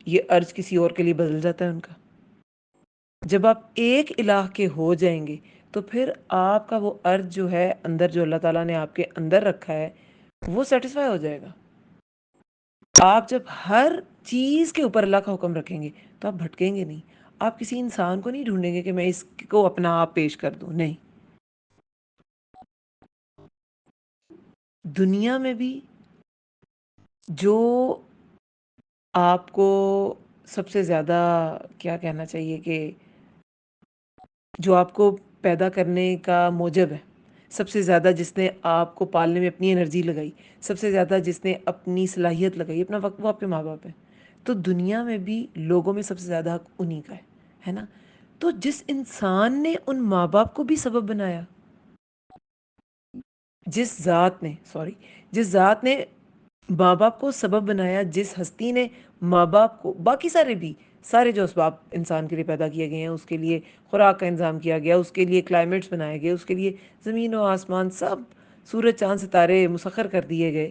یہ ارج کسی اور کے لیے بدل جاتا ہے ان کا. جب آپ ایک الہ کے ہو جائیں گے تو پھر آپ کا وہ ارج جو ہے اندر، جو اللہ تعالیٰ نے آپ کے اندر رکھا ہے، وہ سیٹسفائی ہو جائے گا. آپ جب ہر چیز کے اوپر اللہ کا حکم رکھیں گے تو آپ بھٹکیں گے نہیں. آپ کسی انسان کو نہیں ڈھونڈیں گے کہ میں اس کو اپنا آپ پیش کر دوں، نہیں. دنیا میں بھی جو آپ کو سب سے زیادہ کیا کہنا چاہیے کہ جو آپ کو پیدا کرنے کا موجب ہے، سب سے زیادہ جس نے آپ کو پالنے میں اپنی انرجی لگائی، سب سے زیادہ جس نے اپنی صلاحیت لگائی، اپنا وقت، وہ آپ کے ماں باپ ہیں. تو دنیا میں بھی لوگوں میں سب سے زیادہ حق انہی کا ہے نا. تو جس انسان نے ان ماں باپ کو بھی سبب بنایا، جس ذات نے ماں باپ کو سبب بنایا، جس ہستی نے ماں باپ کو، باقی سارے بھی، سارے جو اسباب انسان کے لیے پیدا کیے گئے ہیں، اس کے لیے خوراک کا انتظام کیا گیا، اس کے لیے کلائمیٹس بنائے گئے، اس کے لیے زمین و آسمان، سب سورج چاند ستارے مسخر کر دیے گئے،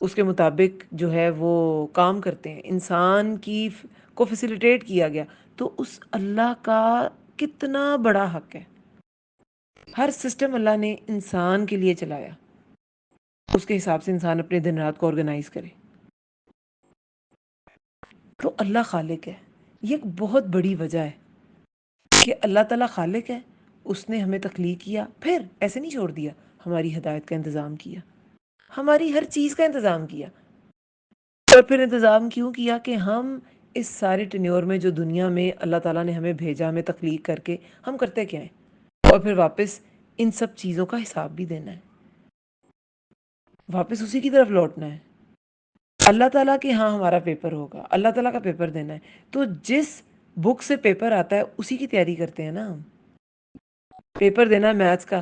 اس کے مطابق جو ہے وہ کام کرتے ہیں، انسان کی کو فیسیلیٹیٹ کیا گیا. تو اس اللہ کا کتنا بڑا حق ہے. ہر سسٹم اللہ نے انسان کے لیے چلایا، اس کے حساب سے انسان اپنے دن رات کو آرگنائز کرے. تو اللہ خالق ہے. یہ ایک بہت بڑی وجہ ہے کہ اللہ تعالیٰ خالق ہے. اس نے ہمیں تخلیق کیا، پھر ایسے نہیں چھوڑ دیا، ہماری ہدایت کا انتظام کیا، ہماری ہر چیز کا انتظام کیا. اور پھر انتظام کیوں کیا؟ کہ ہم اس سارے ٹینیور میں جو دنیا میں اللہ تعالیٰ نے ہمیں بھیجا، ہمیں تخلیق کر کے، ہم کرتے کیا ہیں؟ اور پھر واپس ان سب چیزوں کا حساب بھی دینا ہے، واپس اسی کی طرف لوٹنا ہے. اللہ تعالیٰ کے ہاں ہمارا پیپر ہوگا، اللہ تعالیٰ کا پیپر دینا ہے. تو جس بک سے پیپر آتا ہے اسی کی تیاری کرتے ہیں نا ہم. پیپر دینا ہے میتھس کا،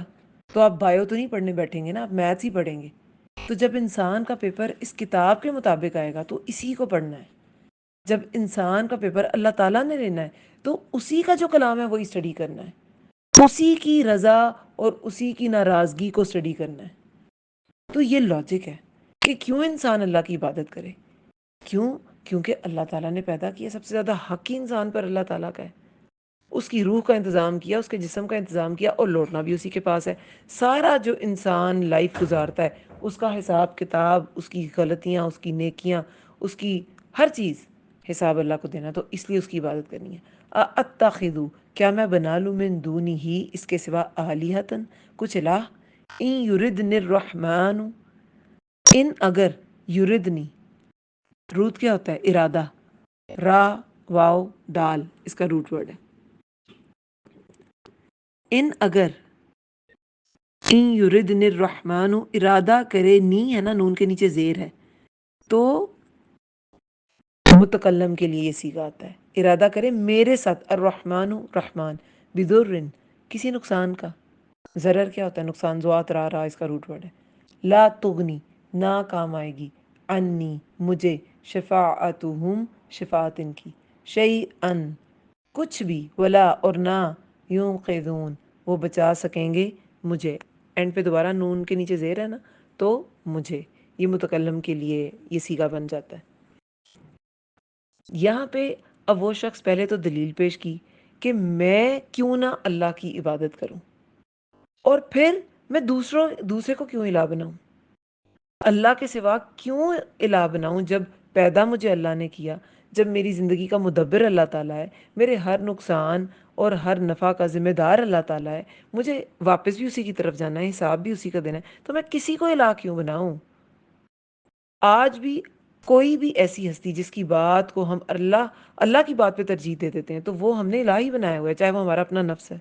تو آپ بایو تو نہیں پڑھنے بیٹھیں گے نا، آپ میتھس ہی پڑھیں گے. تو جب انسان کا پیپر اس کتاب کے مطابق آئے گا تو اسی کو پڑھنا ہے. جب انسان کا پیپر اللہ تعالیٰ نے لینا ہے تو اسی کا جو کلام ہے وہی اسٹڈی کرنا ہے، اسی کی رضا اور اسی کی ناراضگی کو اسٹڈی کرنا ہے. تو یہ لاجک ہے کہ کیوں انسان اللہ کی عبادت کرے. کیوں؟ کیونکہ اللہ تعالیٰ نے پیدا کیا، سب سے زیادہ حق ہی انسان پر اللہ تعالیٰ کا ہے. اس کی روح کا انتظام کیا، اس کے جسم کا انتظام کیا، اور لوٹنا بھی اسی کے پاس ہے. سارا جو انسان لائف گزارتا ہے اس کا حساب کتاب، اس کی غلطیاں، اس کی نیکیاں، اس کی ہر چیز حساب اللہ کو دینا. تو اس لیے اس کی عبادت کرنی ہے. اتخذو، کیا میں بنا لوں، من دونی ہی، اس کے سوا، آلیہتن، کچھ الہ، ان یردن الرحمن، ان اگر، یردنی، روٹ کیا ہوتا ہے؟ ارادہ، را واو دال اس کا روٹ ورڈ ہے. ان اگر ان یردن الرحمن، ارادہ کرے، نی ہے نا، نون کے نیچے زیر ہے، تو متکلم کے لیے یہ صیغہ آتا ہے، ارادہ کرے میرے ساتھ، الرحمن رحمان، بدرن کسی نقصان کا، ضرر کیا ہوتا ہے؟ نقصان، زوات را اس کا روٹ ورڈ ہے، لا تغنی نہ کام آئے گی، انی مجھے، شفاعتہم شفاعت ان کی، شیئن کچھ بھی، ولا اور نہ، یونقذون وہ بچا سکیں گے مجھے، اینڈ پہ دوبارہ نون کے نیچے زیر ہے نا، تو مجھے، یہ متکلم کے لیے یہ صیغہ بن جاتا ہے۔ یہاں پہ اب وہ شخص پہلے تو دلیل پیش کی کہ میں کیوں نہ اللہ کی عبادت کروں، اور پھر میں دوسرے کو کیوں الہ بناؤں، اللہ کے سوا کیوں الہ بناؤں، جب پیدا مجھے اللہ نے کیا، جب میری زندگی کا مدبر اللہ تعالیٰ ہے، میرے ہر نقصان اور ہر نفع کا ذمہ دار اللہ تعالیٰ ہے، مجھے واپس بھی اسی کی طرف جانا ہے، حساب بھی اسی کا دینا ہے، تو میں کسی کو الہ کیوں بناؤں؟ آج بھی کوئی بھی ایسی ہستی جس کی بات کو ہم اللہ کی بات پہ ترجیح دے دیتے ہیں، تو وہ ہم نے الہ ہی بنایا ہوا ہے، چاہے وہ ہمارا اپنا نفس ہے،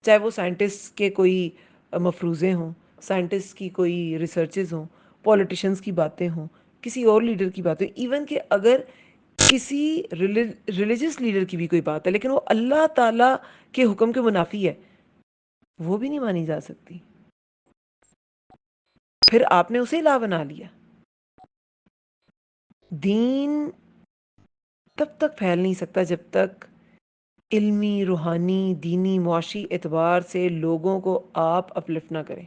چاہے وہ سائنٹسٹ کے کوئی مفروضے ہوں، سائنٹسٹ کی کوئی ریسرچز ہوں، پولیٹیشنز کی باتیں ہوں، کسی اور لیڈر کی باتیں، ایون کہ اگر کسی ریلیجس لیڈر کی بھی کوئی بات ہے لیکن وہ اللہ تعالیٰ کے حکم کے منافی ہے، وہ بھی نہیں مانی جا سکتی، پھر آپ نے اسے الہ بنا لیا۔ دین تب تک پھیل نہیں سکتا جب تک علمی، روحانی، دینی، معاشی اعتبار سے لوگوں کو آپ اپلفٹ نہ کریں،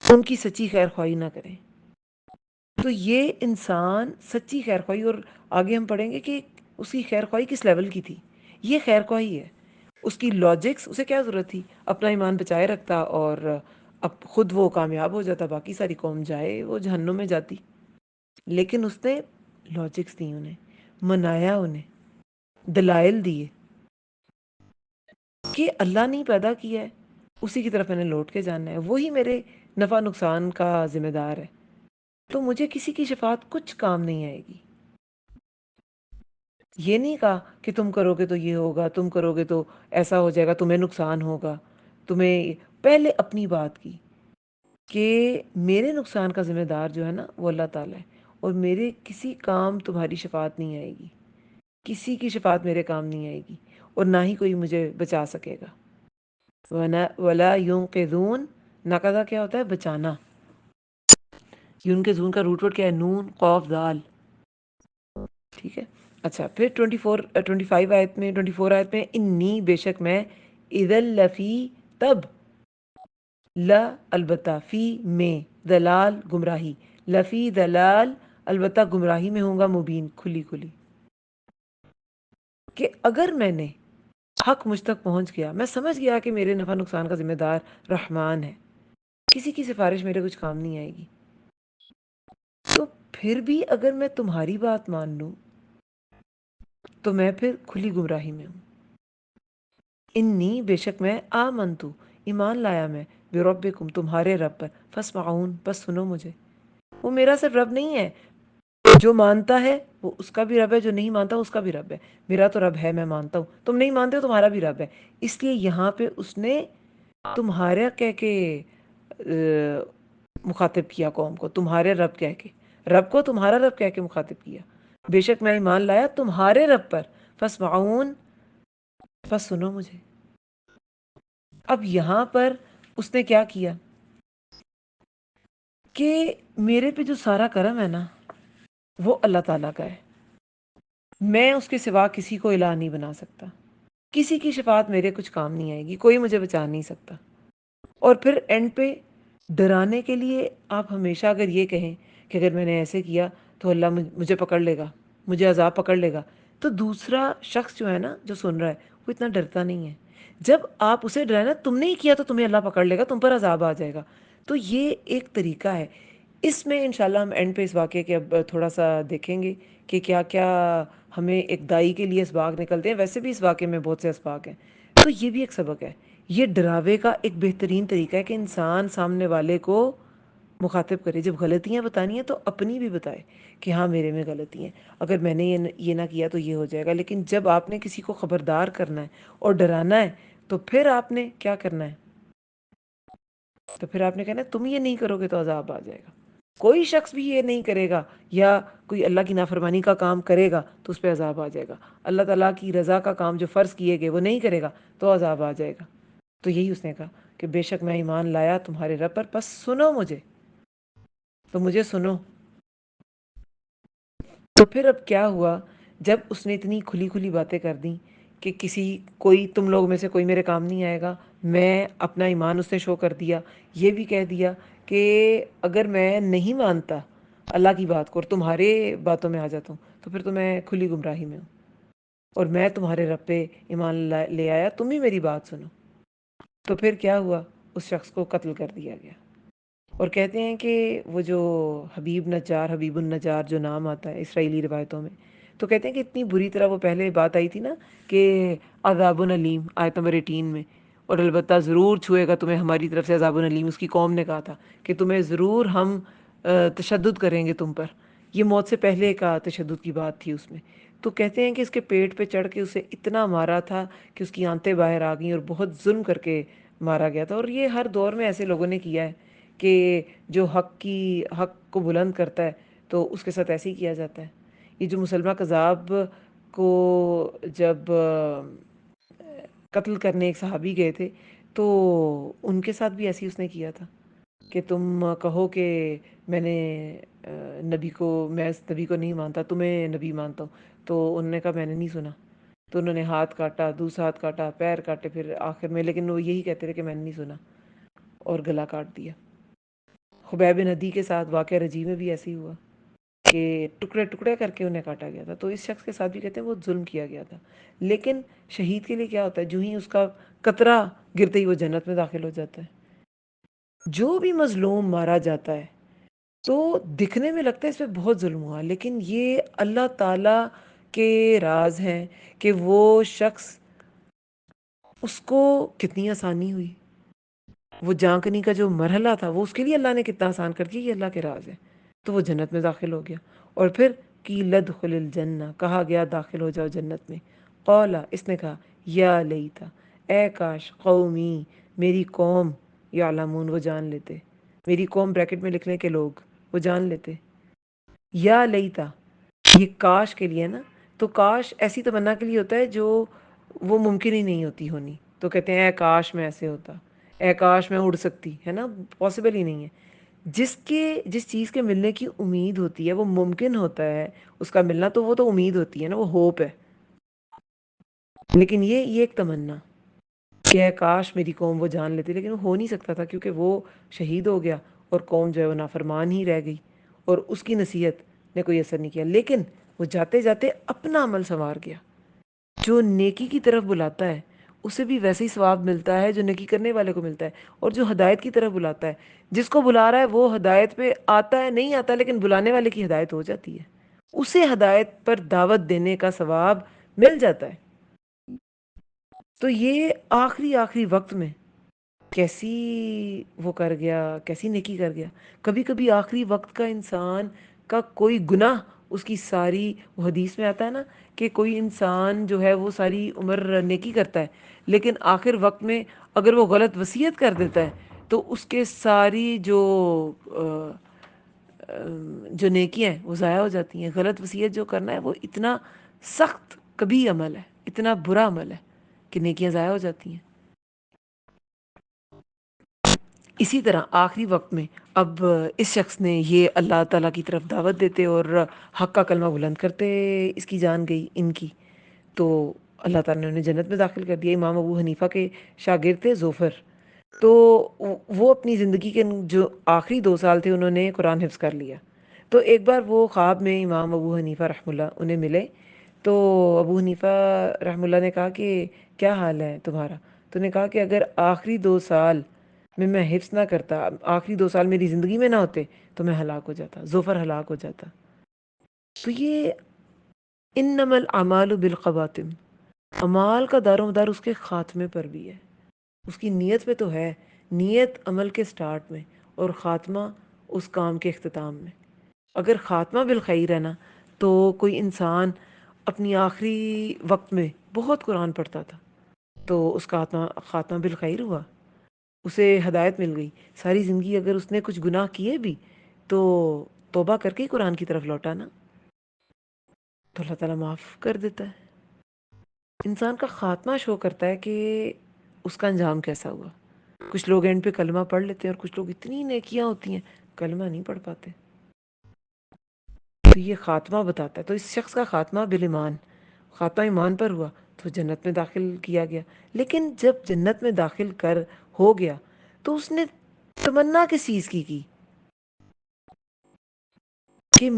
ان کی سچی خیر خواہی نہ کریں۔ تو یہ انسان سچی خیر خواہی، اور آگے ہم پڑھیں گے کہ اس کی خیر خواہی کس لیول کی تھی، یہ خیر خواہی ہے، اس کی لاجکس، اسے کیا ضرورت تھی، اپنا ایمان بچائے رکھتا اور اب خود وہ کامیاب ہو جاتا، باقی ساری قوم جائے وہ جہنم میں جاتی، لیکن اس نے لاجکس دی، انہیں منایا، انہیں دلائل دیے کہ اللہ نے پیدا کیا ہے، اسی کی طرف میں نے لوٹ کے جانا ہے، وہی میرے نفع نقصان کا ذمہ دار ہے، تو مجھے کسی کی شفاعت کچھ کام نہیں آئے گی۔ یہ نہیں کہا کہ تم کرو گے تو یہ ہوگا، تم کرو گے تو ایسا ہو جائے گا، تمہیں نقصان ہوگا، تمہیں پہلے اپنی بات کی کہ میرے نقصان کا ذمہ دار جو ہے نا وہ اللہ تعالیٰ ہے، اور میرے کسی کام تمہاری شفاعت نہیں آئے گی، کسی کی شفاعت میرے کام نہیں آئے گی، اور نہ ہی کوئی مجھے بچا سکے گا۔ وَلَا يُنقِذُونَ، نقضہ کیا ہوتا ہے؟ بچانا۔ يُنقِذُون کا روٹ ورڈ کیا ہے؟ نون قاف دال، ٹھیک ہے۔ اچھا، پھر 25 آیت میں، 24 آیت میں، انی بے شک میں، اذا لفی تب، لا البتہ، فی میں، دلال گمراہی، لفی دلال البتہ گمراہی میں ہوں گا، مبین کھلی کھلی، کہ اگر میں نے حق مجھ تک پہنچ گیا، میں سمجھ گیا کہ میرے نفع نقصان کا ذمہ دار رحمان ہے، کسی کی سفارش میرے کچھ کام نہیں آئے گی، تو پھر بھی اگر میں تمہاری بات مان لوں تو میں پھر کھلی گمراہی میں ہوں۔ انی بے شک میں، آمنتو ایمان لایا میں، بربکم تمہارے رب پر، فاسمعون بس سنو مجھے، وہ میرا صرف رب نہیں ہے، جو مانتا ہے وہ اس کا بھی رب ہے، جو نہیں مانتا اس کا بھی رب ہے، میرا تو رب ہے، میں مانتا ہوں، تم نہیں مانتے ہو تمہارا بھی رب ہے، اس لیے یہاں پہ اس نے تمہارا کہہ کے مخاطب کیا قوم کو، تمہارے رب کہہ کے، رب کو تمہارا رب کہہ کے مخاطب کیا، بے شک میں ایمان لایا تمہارے رب پر، فاسمعون بس سنو مجھے۔ اب یہاں پر اس نے کیا کیا کہ میرے پہ جو سارا کرم ہے نا وہ اللہ تعالیٰ کا ہے، میں اس کے سوا کسی کو الہ نہیں بنا سکتا، کسی کی شفاعت میرے کچھ کام نہیں آئے گی، کوئی مجھے بچا نہیں سکتا۔ اور پھر اینڈ پہ ڈرانے کے لیے آپ ہمیشہ اگر یہ کہیں کہ اگر میں نے ایسے کیا تو اللہ مجھے پکڑ لے گا، مجھے عذاب پکڑ لے گا، تو دوسرا شخص جو ہے نا، جو سن رہا ہے، وہ اتنا ڈرتا نہیں ہے۔ جب آپ اسے ڈرائیں نا، تم نے ہی کیا تو تمہیں اللہ پکڑ لے گا، تم پر عذاب آ جائے گا، تو یہ ایک طریقہ ہے۔ اس میں انشاءاللہ ہم اینڈ پہ اس واقعے کے اب تھوڑا سا دیکھیں گے کہ کیا کیا ہمیں ایک دائی کے لیے اسباق نکلتے ہیں، ویسے بھی اس واقعے میں بہت سے اسباق ہیں، تو یہ بھی ایک سبق ہے۔ یہ ڈراوے کا ایک بہترین طریقہ ہے کہ انسان سامنے والے کو مخاطب کرے، جب غلطیاں بتانی ہیں تو اپنی بھی بتائے کہ ہاں میرے میں غلطی ہیں، اگر میں نے یہ نہ کیا تو یہ ہو جائے گا، لیکن جب آپ نے کسی کو خبردار کرنا ہے اور ڈرانا ہے تو پھر آپ نے کیا کرنا ہے؟ تو پھر آپ نے کہنا ہے تم یہ نہیں کرو گے تو عذاب آ جائے گا. کوئی شخص بھی یہ نہیں کرے گا یا کوئی اللہ کی نافرمانی کا کام کرے گا تو اس پہ عذاب آ جائے گا. اللہ تعالیٰ کی رضا کا کام جو فرض کیے گئے وہ نہیں کرے گا تو عذاب آ جائے گا. تو یہی اس نے کہا کہ بے شک میں ایمان لایا تمہارے رب پر، بس سنو مجھے. تو مجھے سنو. تو پھر اب کیا ہوا جب اس نے اتنی کھلی کھلی باتیں کر دیں کہ کوئی تم لوگ میں سے کوئی میرے کام نہیں آئے گا، میں اپنا ایمان اس نے شو کر دیا. یہ بھی کہہ دیا کہ اگر میں نہیں مانتا اللہ کی بات کو اور تمہارے باتوں میں آ جاتا ہوں تو پھر تو میں کھلی گمراہی میں ہوں، اور میں تمہارے رب پہ ایمان لے آیا، تم ہی میری بات سنو. تو پھر کیا ہوا؟ اس شخص کو قتل کر دیا گیا. اور کہتے ہیں کہ وہ جو حبیب النجار جو نام آتا ہے اسرائیلی روایتوں میں، تو کہتے ہیں کہ اتنی بری طرح وہ پہلے بات آئی تھی نا کہ عذاب علیم آیت نمبر 18 میں، اور البتہ ضرور چھوئے گا تمہیں ہماری طرف سے عذاب علیم. اس کی قوم نے کہا تھا کہ تمہیں ضرور ہم تشدد کریں گے تم پر. یہ موت سے پہلے کا تشدد کی بات تھی اس میں. تو کہتے ہیں کہ اس کے پیٹ پہ چڑھ کے اسے اتنا مارا تھا کہ اس کی آنتیں باہر آ گئیں اور بہت ظلم کر کے مارا گیا تھا. اور یہ ہر دور میں ایسے لوگوں نے کیا ہے کہ جو حق کو بلند کرتا ہے تو اس کے ساتھ ایسے ہی کیا جاتا ہے. یہ جو مسلمہ کذاب کو جب قتل کرنے ایک صحابی گئے تھے تو ان کے ساتھ بھی ایسے ہی اس نے کیا تھا کہ تم کہو کہ میں نے میں اس نبی کو نہیں مانتا، تمہیں نبی مانتا ہوں. تو انہوں نے کہا میں نے نہیں سنا. تو انہوں نے ہاتھ کاٹا، دوسرا ہاتھ کاٹا، پیر کاٹے، پھر آخر میں لیکن وہ یہی کہتے رہے کہ میں نے نہیں سنا، اور گلا کاٹ دیا. خبیب بن عدی کے ساتھ واقعہ رجی میں بھی ایسے ہی ہوا کہ ٹکڑے ٹکڑے کر کے انہیں کاٹا گیا تھا. تو اس شخص کے ساتھ بھی کہتے ہیں وہ ظلم کیا گیا تھا. لیکن شہید کے لیے کیا ہوتا ہے؟ جو ہی اس کا قطرہ گرتے ہی وہ جنت میں داخل ہو جاتا ہے. جو بھی مظلوم مارا جاتا ہے تو دکھنے میں لگتا ہے اس پہ بہت ظلم ہوا، لیکن یہ اللہ تعالیٰ کے راز ہیں کہ وہ شخص، اس کو کتنی آسانی ہوئی. وہ جانکنی کا جو مرحلہ تھا وہ اس کے لیے اللہ نے کتنا آسان کر دیا، یہ اللہ کے راز ہے. تو وہ جنت میں داخل ہو گیا. اور پھر کی لدخل الجنہ، کہا گیا داخل ہو جاؤ جنت میں. قولا، اس نے کہا یا لیتا، اے کاش، قومی، میری قوم، یعلمون، وہ جان لیتے. میری قوم بریکٹ میں لکھ لیں کہ لوگ، وہ جان لیتے. یا لیتا یہ کاش کے لیے نا، تو کاش ایسی تمنا کے لیے ہوتا ہے جو وہ ممکن ہی نہیں ہوتی ہونی. تو کہتے ہیں اے کاش میں ایسے ہوتا، اے کاش میں اڑ سکتی، ہے نا، پاسبل ہی نہیں ہے. جس چیز کے ملنے کی امید ہوتی ہے وہ ممکن ہوتا ہے اس کا ملنا، تو وہ تو امید ہوتی ہے نا، وہ ہوپ ہے. لیکن یہ ایک تمنا کہ اے کاش میری قوم وہ جان لیتی، لیکن وہ ہو نہیں سکتا تھا کیونکہ وہ شہید ہو گیا اور قوم جو ہے وہ نافرمان ہی رہ گئی اور اس کی نصیحت نے کوئی اثر نہیں کیا. لیکن وہ جاتے جاتے اپنا عمل سنوار گیا. جو نیکی کی طرف بلاتا ہے اسے بھی ویسے ہی ثواب ملتا ہے جو نیکی کرنے والے کو ملتا ہے، اور جو ہدایت کی طرف بلاتا ہے، جس کو بلا رہا ہے وہ ہدایت پہ آتا ہے نہیں آتا، لیکن بلانے والے کی ہدایت ہو جاتی ہے، اسے ہدایت پر دعوت دینے کا ثواب مل جاتا ہے. تو یہ آخری وقت میں کیسی وہ کر گیا، کیسی نیکی کر گیا. کبھی کبھی آخری وقت کا انسان کا کوئی گناہ اس کی ساری، وہ حدیث میں آتا ہے نا کہ کوئی انسان جو ہے وہ ساری عمر نیکی کرتا ہے لیکن آخر وقت میں اگر وہ غلط وصیت کر دیتا ہے تو اس کے ساری جو نیکیاں ہیں وہ ضائع ہو جاتی ہیں. غلط وصیت جو کرنا ہے وہ اتنا سخت کبھی عمل ہے، اتنا برا عمل ہے کہ نیکیاں ضائع ہو جاتی ہیں. اسی طرح آخری وقت میں اب اس شخص نے یہ اللہ تعالیٰ کی طرف دعوت دیتے اور حق کا کلمہ بلند کرتے اس کی جان گئی ان کی، تو اللہ تعالیٰ نے انہیں جنت میں داخل کر دیا. امام ابو حنیفہ کے شاگرد تھے زوفر، تو وہ اپنی زندگی کے جو آخری 2 سال تھے انہوں نے قرآن حفظ کر لیا. تو ایک بار وہ خواب میں امام ابو حنیفہ رحمہ اللہ انہیں ملے. تو ابو حنیفہ رحمہ اللہ نے کہا کہ کیا حال ہے تمہارا؟ تو نے کہا کہ اگر آخری 2 سال میں حفظ نہ کرتا، آخری 2 سال میری زندگی میں نہ ہوتے تو میں ہلاک ہو جاتا، ظفر ہلاک ہو جاتا. تو یہ انما الاعمال بالخواتم، اعمال کا دار و مدار اس کے خاتمے پر بھی ہے. اس کی نیت پہ تو ہے، نیت عمل کے سٹارٹ میں اور خاتمہ اس کام کے اختتام میں. اگر خاتمہ بالخیر ہے نا تو کوئی انسان اپنی آخری وقت میں بہت قرآن پڑھتا تھا، تو اس کا خاتمہ بالخیر ہوا، اسے ہدایت مل گئی. ساری زندگی اگر اس نے کچھ گناہ کیے بھی تو توبہ کر کے ہی قرآن کی طرف لوٹا نا، تو اللہ تعالیٰ معاف کر دیتا ہے. انسان کا خاتمہ شو کرتا ہے کہ اس کا انجام کیسا ہوا. کچھ لوگ اینڈ پہ کلمہ پڑھ لیتے ہیں اور کچھ لوگ اتنی نیکیاں ہوتی ہیں کلمہ نہیں پڑھ پاتے. تو یہ خاتمہ بتاتا ہے. تو اس شخص کا خاتمہ بالایمان، خاتمہ ایمان پر ہوا تو جنت میں داخل کیا گیا. لیکن جب جنت میں داخل ہو گیا تو اس نے تمنا کس چیز کی کہ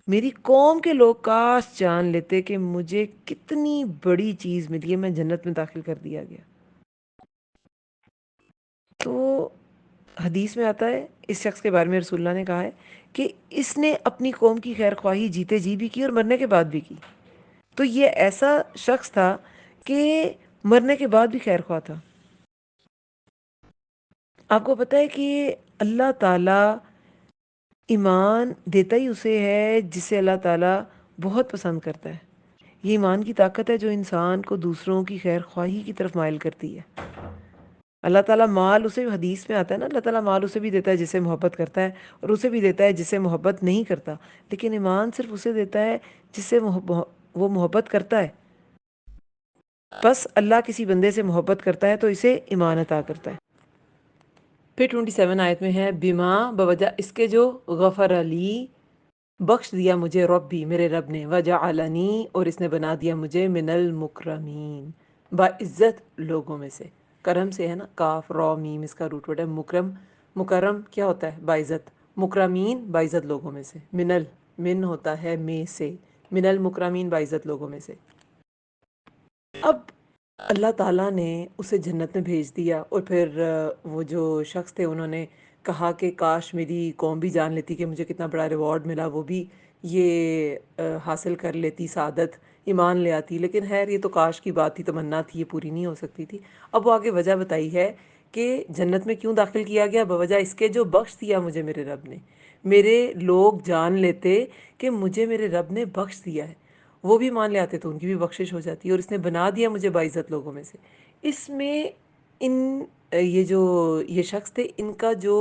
میری قوم کے لوگ کاش جان لیتے کہ مجھے کتنی بڑی چیز ملی ہے، میں جنت میں داخل کر دیا گیا. تو حدیث میں آتا ہے اس شخص کے بارے میں رسول اللہ نے کہا ہے کہ اس نے اپنی قوم کی خیر خواہی جیتے جی بھی کی اور مرنے کے بعد بھی کی. تو یہ ایسا شخص تھا کہ مرنے کے بعد بھی خیر خواہ تھا. آپ کو پتہ ہے کہ اللہ تعالیٰ ایمان دیتا ہی اسے ہے جسے اللہ تعالیٰ بہت پسند کرتا ہے. یہ ایمان کی طاقت ہے جو انسان کو دوسروں کی خیر خواہی کی طرف مائل کرتی ہے. اللہ تعالیٰ مال اسے حدیث میں آتا ہے نا، اللہ تعالیٰ مال اسے بھی دیتا ہے جسے محبت کرتا ہے اور اسے بھی دیتا ہے جسے محبت نہیں کرتا. لیکن ایمان صرف اسے دیتا ہے جسے وہ محبت کرتا ہے. بس اللہ کسی بندے سے محبت کرتا ہے تو اسے ایمان عطا کرتا ہے. پھر 27 آیت میں ہے بما بوجہ اس کے جو غفر علی بخش دیا مجھے ربی میرے رب نے، وجعلنی اور اس نے بنا دیا مجھے من المکرمین باعزت لوگوں میں سے. کرم سے ہے نا، کاف را میم اس کا روٹ ورڈ ہے. مکرم کیا ہوتا ہے؟ باعزت. مکرمین باعزت لوگوں میں سے. من ہوتا ہے میں سے، من المکرمین باعزت لوگوں میں سے. اب اللہ تعالیٰ نے اسے جنت میں بھیج دیا اور پھر وہ جو شخص تھے انہوں نے کہا کہ کاش میری قوم بھی جان لیتی کہ مجھے کتنا بڑا ریوارڈ ملا، وہ بھی یہ حاصل کر لیتی سعادت، ایمان لے آتی. لیکن خیر یہ تو کاش کی بات تھی، تمنا تھی، یہ پوری نہیں ہو سکتی تھی. اب وہ آگے وجہ بتائی ہے کہ جنت میں کیوں داخل کیا گیا. بوجہ اس کے جو بخش دیا مجھے میرے رب نے. میرے لوگ جان لیتے کہ مجھے میرے رب نے بخش دیا ہے، وہ بھی مان لے آتے تو ان کی بھی بخشش ہو جاتی. اور اس نے بنا دیا مجھے باعزت لوگوں میں سے. اس میں یہ شخص تھے، ان کا جو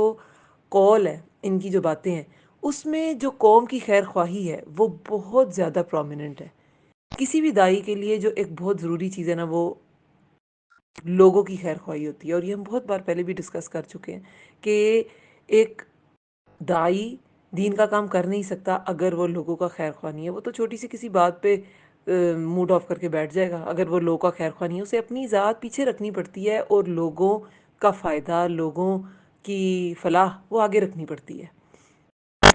قول ہے، ان کی جو باتیں ہیں، اس میں جو قوم کی خیر خواہی ہے وہ بہت زیادہ پرومیننٹ ہے. کسی بھی دائی کے لیے جو ایک بہت ضروری چیز ہے نا، وہ لوگوں کی خیر خواہی ہوتی ہے. اور یہ ہم بہت بار پہلے بھی ڈسکس کر چکے ہیں کہ ایک دائی دین کا کام کر نہیں سکتا اگر وہ لوگوں کا خیر خواہ نہیں ہے. وہ تو چھوٹی سی کسی بات پہ موڈ آف کر کے بیٹھ جائے گا. اگر وہ لوگوں کا خیر خواہ نہیں ہے، اسے اپنی ذات پیچھے رکھنی پڑتی ہے اور لوگوں کا فائدہ، لوگوں کی فلاح وہ آگے رکھنی پڑتی ہے.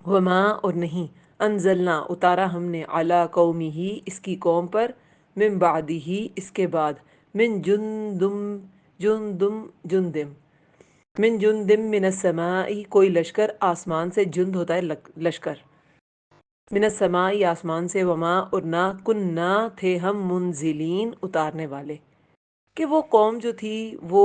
وما اور نہیں، انزلنا اتارا ہم نے، علی قومہ اس کی قوم پر، من بعدہ اس کے بعد، من جندم من جندم من السماء کوئی لشکر آسمان سے. جند ہوتا ہے لشکر. من السماء آسمان سے. وما اور نہ کننا تھے ہم منزلین اتارنے والے. کہ وہ قوم جو تھی وہ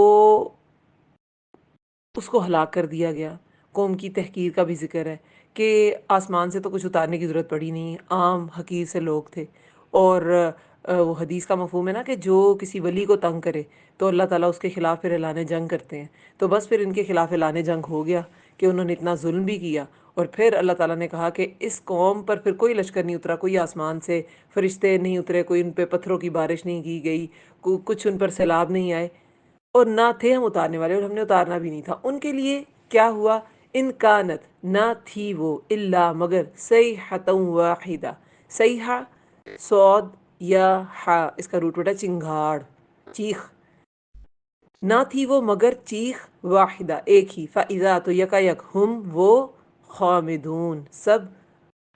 اس کو ہلاک کر دیا گیا. قوم کی تحقیر کا بھی ذکر ہے کہ آسمان سے تو کچھ اتارنے کی ضرورت پڑی نہیں، عام حقیر سے لوگ تھے. اور وہ حدیث کا مفہوم ہے نا کہ جو کسی ولی کو تنگ کرے تو اللہ تعالیٰ اس کے خلاف پھر اعلان جنگ کرتے ہیں. تو بس پھر ان کے خلاف اعلان جنگ ہو گیا کہ انہوں نے اتنا ظلم بھی کیا. اور پھر اللہ تعالیٰ نے کہا کہ اس قوم پر پھر کوئی لشکر نہیں اترا، کوئی آسمان سے فرشتے نہیں اترے، کوئی ان پہ پتھروں کی بارش نہیں کی گئی، کچھ ان پر سیلاب نہیں آئے، اور نہ تھے ہم اتارنے والے، اور ہم نے اتارنا بھی نہیں تھا. ان کے لیے کیا ہوا؟ ان کانت نہ تھی وہ، الا مگر، صیحۃ واحدہ. صیحہ صاد یا ہا اس کا روٹ ہوتا ہے چنگھاڑ، چیخ. نہ تھی وہ مگر چیخ، واحدہ ایک ہی. فاذا تو یکا یک، ہم وہ، خامدون سب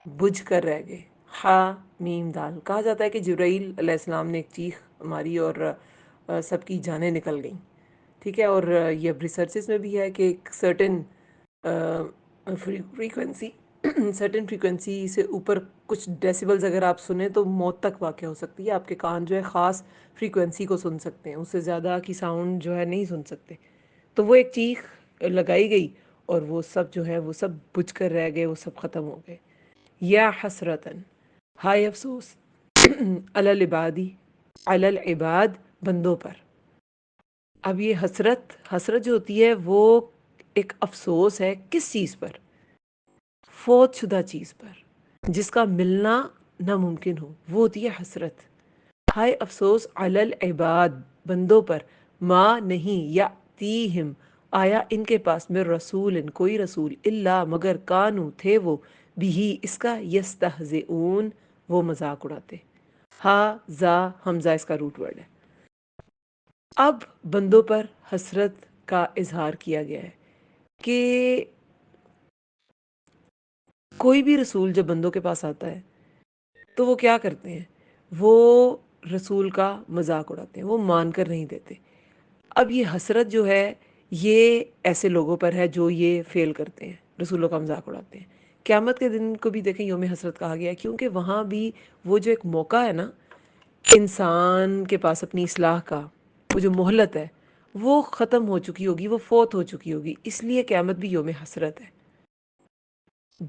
بجھ کر رہ گئے. ہا میم دال. کہا جاتا ہے کہ جبرائیل علیہ السلام نے ایک چیخ ماری اور سب کی جانیں نکل گئیں. ٹھیک ہے. اور یہ اب ریسرچز میں بھی ہے کہ ایک سرٹن فریکوینسی سرٹن فریکوینسی سے اوپر کچھ ڈیسیبلز اگر آپ سنیں تو موت تک واقع ہو سکتی ہے. آپ کے کان جو ہے خاص فریکوینسی کو سن سکتے ہیں، اس سے زیادہ کی ساؤنڈ جو ہے نہیں سن سکتے. تو وہ ایک چیخ لگائی گئی اور وہ سب جو ہے وہ سب بجھ کر رہ گئے، وہ سب ختم ہو گئے. یا حسرتن، ہائے افسوس، علی العبادی، علی العباد بندوں پر۔ اب یہ حسرت حسرت جو ہوتی ہے وہ ایک افسوس ہے کس چیز پر؟ فوت شدہ چیز پر، جس کا ملنا ناممکن ہو، وہ ہوتی ہے حسرت۔ ہائے افسوس علی العباد، بندوں پر، ما نہیں، یاتیہم آیا ان کے پاس، میں رسول کوئی رسول، الا مگر کانو تھے وہ، بھی اس کا، یستہزئون وہ مذاق اڑاتے۔ ہا زا حمزہ اس کا روٹ ورڈ ہے۔ اب بندوں پر حسرت کا اظہار کیا گیا ہے کہ کوئی بھی رسول جب بندوں کے پاس آتا ہے تو وہ کیا کرتے ہیں؟ وہ رسول کا مذاق اڑاتے ہیں، وہ مان کر نہیں دیتے۔ اب یہ حسرت جو ہے یہ ایسے لوگوں پر ہے جو یہ فیل کرتے ہیں، رسولوں کا مذاق اڑاتے ہیں۔ قیامت کے دن کو بھی دیکھیں یوم حسرت کہا گیا ہے، کیونکہ وہاں بھی وہ جو ایک موقع ہے نا انسان کے پاس اپنی اصلاح کا، وہ جو مہلت ہے وہ ختم ہو چکی ہوگی، وہ فوت ہو چکی ہوگی، اس لیے قیامت بھی یوم حسرت ہے۔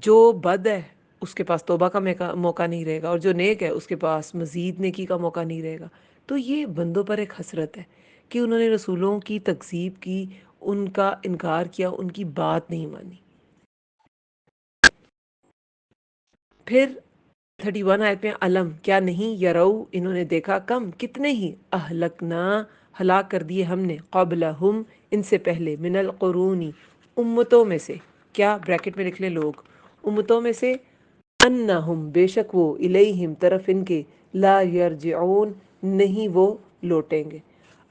جو بد ہے اس کے پاس توبہ کا موقع نہیں رہے گا، اور جو نیک ہے اس کے پاس مزید نیکی کا موقع نہیں رہے گا۔ تو یہ بندوں پر ایک حسرت ہے کہ انہوں نے رسولوں کی تکذیب کی، ان کا انکار کیا، ان کی بات نہیں مانی۔ پھر 31 آیت میں علم کیا نہیں، یرو انہوں نے دیکھا، کم کتنے ہی، اہلکنا ہلاک کر دیے ہم نے، قبلہم ان سے پہلے، من القرونی امتوں میں سے، کیا بریکٹ میں لکھ لیں لوگ، امتوں میں سے، انہم بے شک وہ، الیہم طرف ان کے، لا یرجعون نہیں وہ لوٹیں گے۔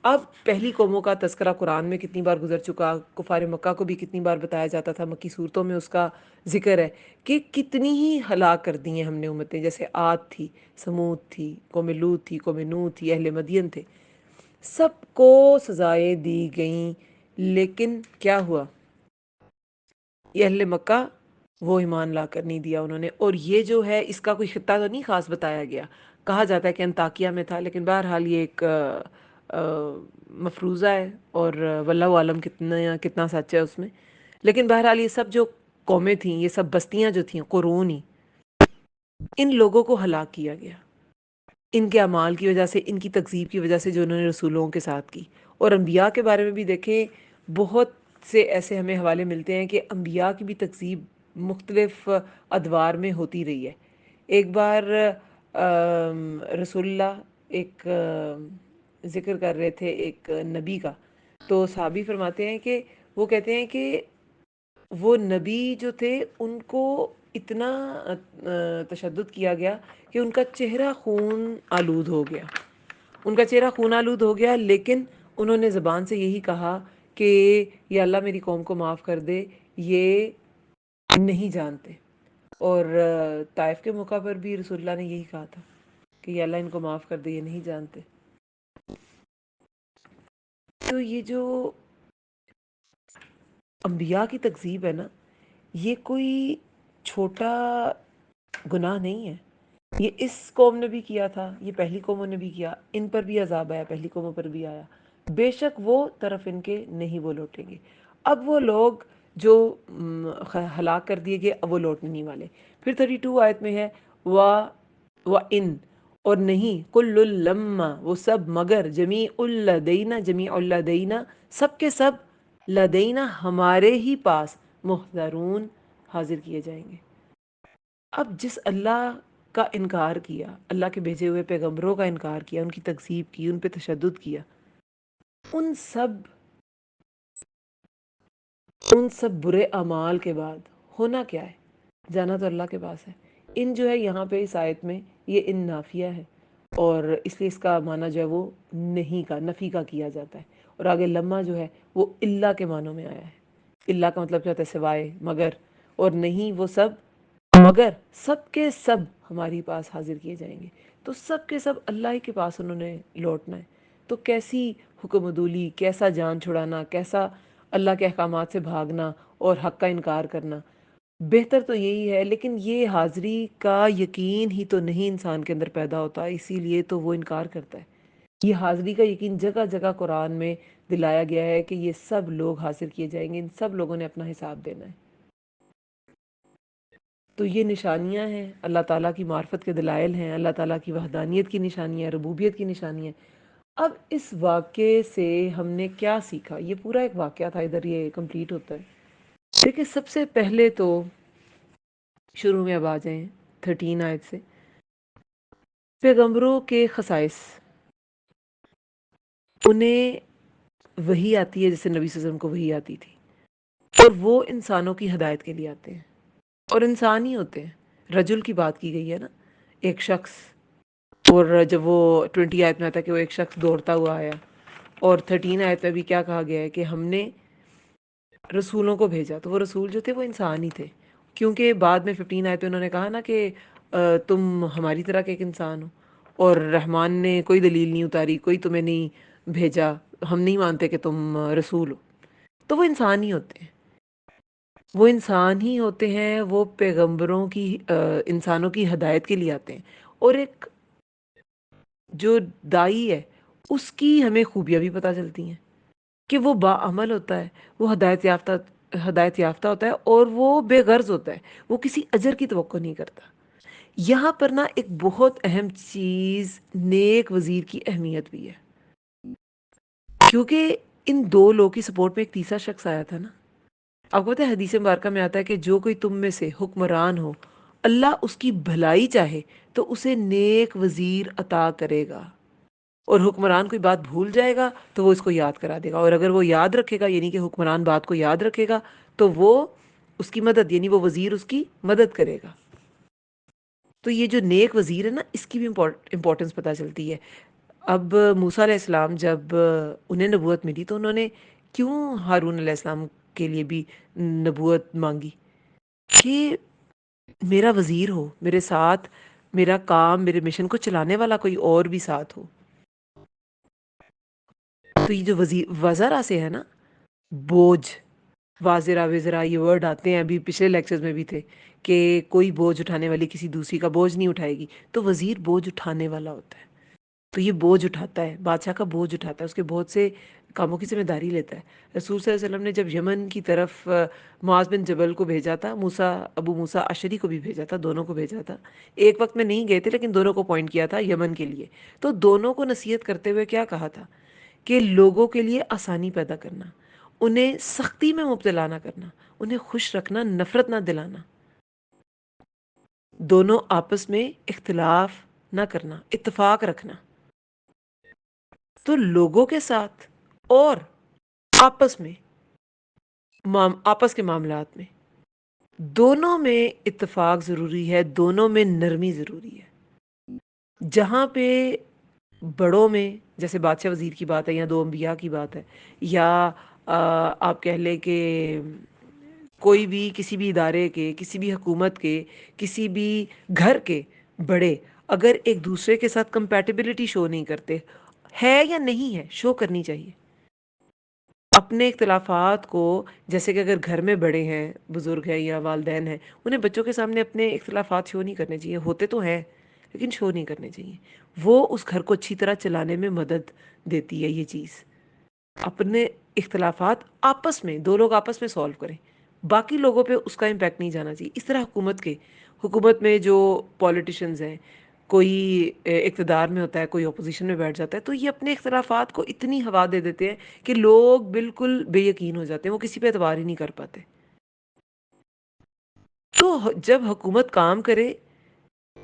اب پہلی قوموں کا تذکرہ قرآن میں کتنی بار گزر چکا، کفار مکہ کو بھی کتنی بار بتایا جاتا تھا، مکی صورتوں میں اس کا ذکر ہے کہ کتنی ہی ہلاک کر دی ہیں ہم نے امتیں، جیسے عاد تھی، سمود تھی، قوم لوط تھی، قوم نوح تھی، اہل مدین تھے، سب کو سزائیں دی گئیں، لیکن کیا ہوا؟ یہ اہل مکہ وہ ایمان لا کر نہیں دیا انہوں نے۔ اور یہ جو ہے اس کا کوئی خطہ تو نہیں خاص بتایا گیا، کہا جاتا ہے کہ انطاکیہ میں تھا، لیکن بہرحال یہ ایک مفروضہ ہے، اور واللہ عالم کتنا کتنا سچ ہے اس میں۔ لیکن بہرحال یہ سب جو قومیں تھیں، یہ سب بستیاں جو تھیں قرونی، ان لوگوں کو ہلاک کیا گیا ان کے اعمال کی وجہ سے، ان کی تکذیب کی وجہ سے جو انہوں نے رسولوں کے ساتھ کی۔ اور انبیاء کے بارے میں بھی دیکھیں، بہت سے ایسے ہمیں حوالے ملتے ہیں کہ انبیاء کی بھی تکذیب مختلف ادوار میں ہوتی رہی ہے۔ ایک بار رسول اللہ ایک ذکر کر رہے تھے ایک نبی کا، تو صحابی فرماتے ہیں کہ وہ کہتے ہیں کہ وہ نبی جو تھے ان کو اتنا تشدد کیا گیا کہ ان کا چہرہ خون آلود ہو گیا، ان کا چہرہ خون آلود ہو گیا، لیکن انہوں نے زبان سے یہی کہا کہ یا اللہ میری قوم کو معاف کر دے، یہ نہیں جانتے۔ اور طائف کے موقع پر بھی رسول اللہ نے یہی کہا تھا کہ یا اللہ ان کو معاف کر دے، یہ نہیں جانتے۔ تو یہ جو انبیاء کی تکذیب ہے نا، یہ کوئی چھوٹا گناہ نہیں ہے۔ یہ اس قوم نے بھی کیا تھا، یہ پہلی قوموں نے بھی کیا، ان پر بھی عذاب آیا، پہلی قوموں پر بھی آیا، بے شک وہ طرف ان کے نہیں وہ لوٹیں گے۔ اب وہ لوگ جو ہلاک کر دیے گئے، اب وہ لوٹنے نہیں والے۔ پھر 32 آیت میں ہے وَإِن اور نہیں، کل لما وہ سب، مگر، جمیع لدینا جمیع لدینا سب کے سب، لدینا ہمارے ہی پاس، محضرون حاضر کیے جائیں گے۔ اب جس اللہ کا انکار کیا، اللہ کے بھیجے ہوئے پیغمبروں کا انکار کیا، ان کی تکذیب کی، ان پہ تشدد کیا، ان سب برے اعمال کے بعد ہونا کیا ہے؟ جانا تو اللہ کے پاس ہے۔ ان جو ہے یہاں پہ اس آیت میں یہ ان نافیہ ہے، اور اس لیے اس کا معنی جو ہے وہ نہیں کا، نفی کا کیا جاتا ہے، اور آگے لمحہ جو ہے وہ اللہ کے معنوں میں آیا ہے۔ اللہ کا مطلب کیا ہوتا ہے؟ سوائے، مگر، اور نہیں وہ سب، مگر سب کے سب ہماری پاس حاضر کیے جائیں گے۔ تو سب کے سب اللہ ہی کے پاس انہوں نے لوٹنا ہے۔ تو کیسی حکم عدولی، کیسا جان چھڑانا، کیسا اللہ کے احکامات سے بھاگنا اور حق کا انکار کرنا۔ بہتر تو یہی ہے، لیکن یہ حاضری کا یقین ہی تو نہیں انسان کے اندر پیدا ہوتا، اسی لیے تو وہ انکار کرتا ہے۔ یہ حاضری کا یقین جگہ جگہ قرآن میں دلایا گیا ہے کہ یہ سب لوگ حاضر کیے جائیں گے، ان سب لوگوں نے اپنا حساب دینا ہے۔ تو یہ نشانیاں ہیں، اللہ تعالیٰ کی معرفت کے دلائل ہیں، اللہ تعالیٰ کی وحدانیت کی نشانی ہے، ربوبیت کی نشانی ہے۔ اب اس واقعے سے ہم نے کیا سیکھا؟ یہ پورا ایک واقعہ تھا، ادھر یہ کمپلیٹ ہوتا ہے. دیکھیں، سب سے پہلے تو شروع میں اب آ جائیں 13 آیت سے. پیغمبروں کے خصائص، انہیں وحی آتی ہے جیسے نبی صلی اللہ علیہ وسلم کو وحی آتی تھی، اور وہ انسانوں کی ہدایت کے لیے آتے ہیں، اور انسان ہی ہوتے ہیں. رجل کی بات کی گئی ہے نا، ایک شخص. اور جب وہ 20 آیت میں آتا ہے کہ وہ ایک شخص دوڑتا ہوا آیا، اور 13 آیت میں بھی کیا کہا گیا ہے کہ ہم نے رسولوں کو بھیجا، تو وہ رسول جو تھے وہ انسان ہی تھے. کیونکہ بعد میں 15 آیت میں انہوں نے کہا نا کہ تم ہماری طرح کے ایک انسان ہو، اور رحمان نے کوئی دلیل نہیں اتاری، کوئی تمہیں نہیں بھیجا، ہم نہیں مانتے کہ تم رسول ہو. تو وہ انسان ہی ہوتے ہیں، وہ انسان ہی ہوتے ہیں، وہ پیغمبروں کی انسانوں کی ہدایت کے لیے آتے ہیں. اور ایک جو دائی ہے، اس کی ہمیں خوبیاں بھی پتہ چلتی ہیں کہ وہ باعمل ہوتا ہے، وہ ہدایت یافتہ ہوتا ہے، اور وہ بے غرض ہوتا ہے، وہ کسی اجر کی توقع نہیں کرتا. یہاں پر نا ایک بہت اہم چیز نیک وزیر کی اہمیت بھی ہے، کیونکہ ان دو لوگوں کی سپورٹ میں ایک تیسرا شخص آیا تھا نا. آپ کو پتہ ہے حدیث مبارکہ میں آتا ہے کہ جو کوئی تم میں سے حکمران ہو، اللہ اس کی بھلائی چاہے تو اسے نیک وزیر عطا کرے گا، اور حکمران کوئی بات بھول جائے گا تو وہ اس کو یاد کرا دے گا، اور اگر وہ یاد رکھے گا، یعنی کہ حکمران بات کو یاد رکھے گا، تو وہ اس کی مدد، یعنی وہ وزیر اس کی مدد کرے گا. تو یہ جو نیک وزیر ہے نا، اس کی بھی امپورٹنس پتہ چلتی ہے. اب موسیٰ علیہ السلام جب انہیں نبوت ملی تو انہوں نے کیوں ہارون علیہ السلام کے لیے بھی نبوت مانگی کہ میرا وزیر ہو، میرے ساتھ میرا کام، میرے مشن کو چلانے والا کوئی اور بھی ساتھ ہو. تو یہ جو وزرا سے ہے نا، بوجھ، وازرہ وزرا، یہ ورڈ آتے ہیں، ابھی پچھلے لیکچرز میں بھی تھے کہ کوئی بوجھ اٹھانے والی کسی دوسری کا بوجھ نہیں اٹھائے گی. تو وزیر بوجھ اٹھانے والا ہوتا ہے، تو یہ بوجھ اٹھاتا ہے، بادشاہ کا بوجھ اٹھاتا ہے، اس کے بہت سے کاموں کی ذمہ داری لیتا ہے. رسول صلی اللہ علیہ وسلم نے جب یمن کی طرف معاذ بن جبل کو بھیجا تھا، ابو موسیٰ اشعری کو بھی بھیجا تھا، دونوں کو بھیجا تھا. ایک وقت میں نہیں گئے تھے لیکن دونوں کو پوائنٹ کیا تھا یمن کے لیے. تو دونوں کو نصیحت کرتے ہوئے کیا کہا تھا کہ لوگوں کے لیے آسانی پیدا کرنا، انہیں سختی میں مبتلا نہ کرنا، انہیں خوش رکھنا، نفرت نہ دلانا، دونوں آپس میں اختلاف نہ کرنا، اتفاق رکھنا. تو لوگوں کے ساتھ اور آپس میں، آپس کے معاملات میں، دونوں میں اتفاق ضروری ہے، دونوں میں نرمی ضروری ہے. جہاں پہ بڑوں میں، جیسے بادشاہ وزیر کی بات ہے، یا دو انبیاء کی بات ہے، یا آپ کہہ لیں کہ کوئی بھی کسی بھی ادارے کے، کسی بھی حکومت کے، کسی بھی گھر کے بڑے اگر ایک دوسرے کے ساتھ کمپیٹیبلٹی شو نہیں کرتے، ہے یا نہیں ہے، شو کرنی چاہیے. اپنے اختلافات کو، جیسے کہ اگر گھر میں بڑے ہیں، بزرگ ہیں یا والدین ہیں، انہیں بچوں کے سامنے اپنے اختلافات شو نہیں کرنے چاہیے. ہوتے تو ہیں لیکن شو نہیں کرنے چاہیے. وہ اس گھر کو اچھی طرح چلانے میں مدد دیتی ہے. یہ چیز، اپنے اختلافات آپس میں، دو لوگ آپس میں سولو کریں، باقی لوگوں پہ اس کا امپیکٹ نہیں جانا چاہیے. اس طرح حکومت میں جو پولیٹیشنز ہیں، کوئی اقتدار میں ہوتا ہے، کوئی اپوزیشن میں بیٹھ جاتا ہے، تو یہ اپنے اختلافات کو اتنی ہوا دے دیتے ہیں کہ لوگ بالکل بے یقین ہو جاتے ہیں، وہ کسی پہ اعتبار ہی نہیں کر پاتے. تو جب حکومت کام کرے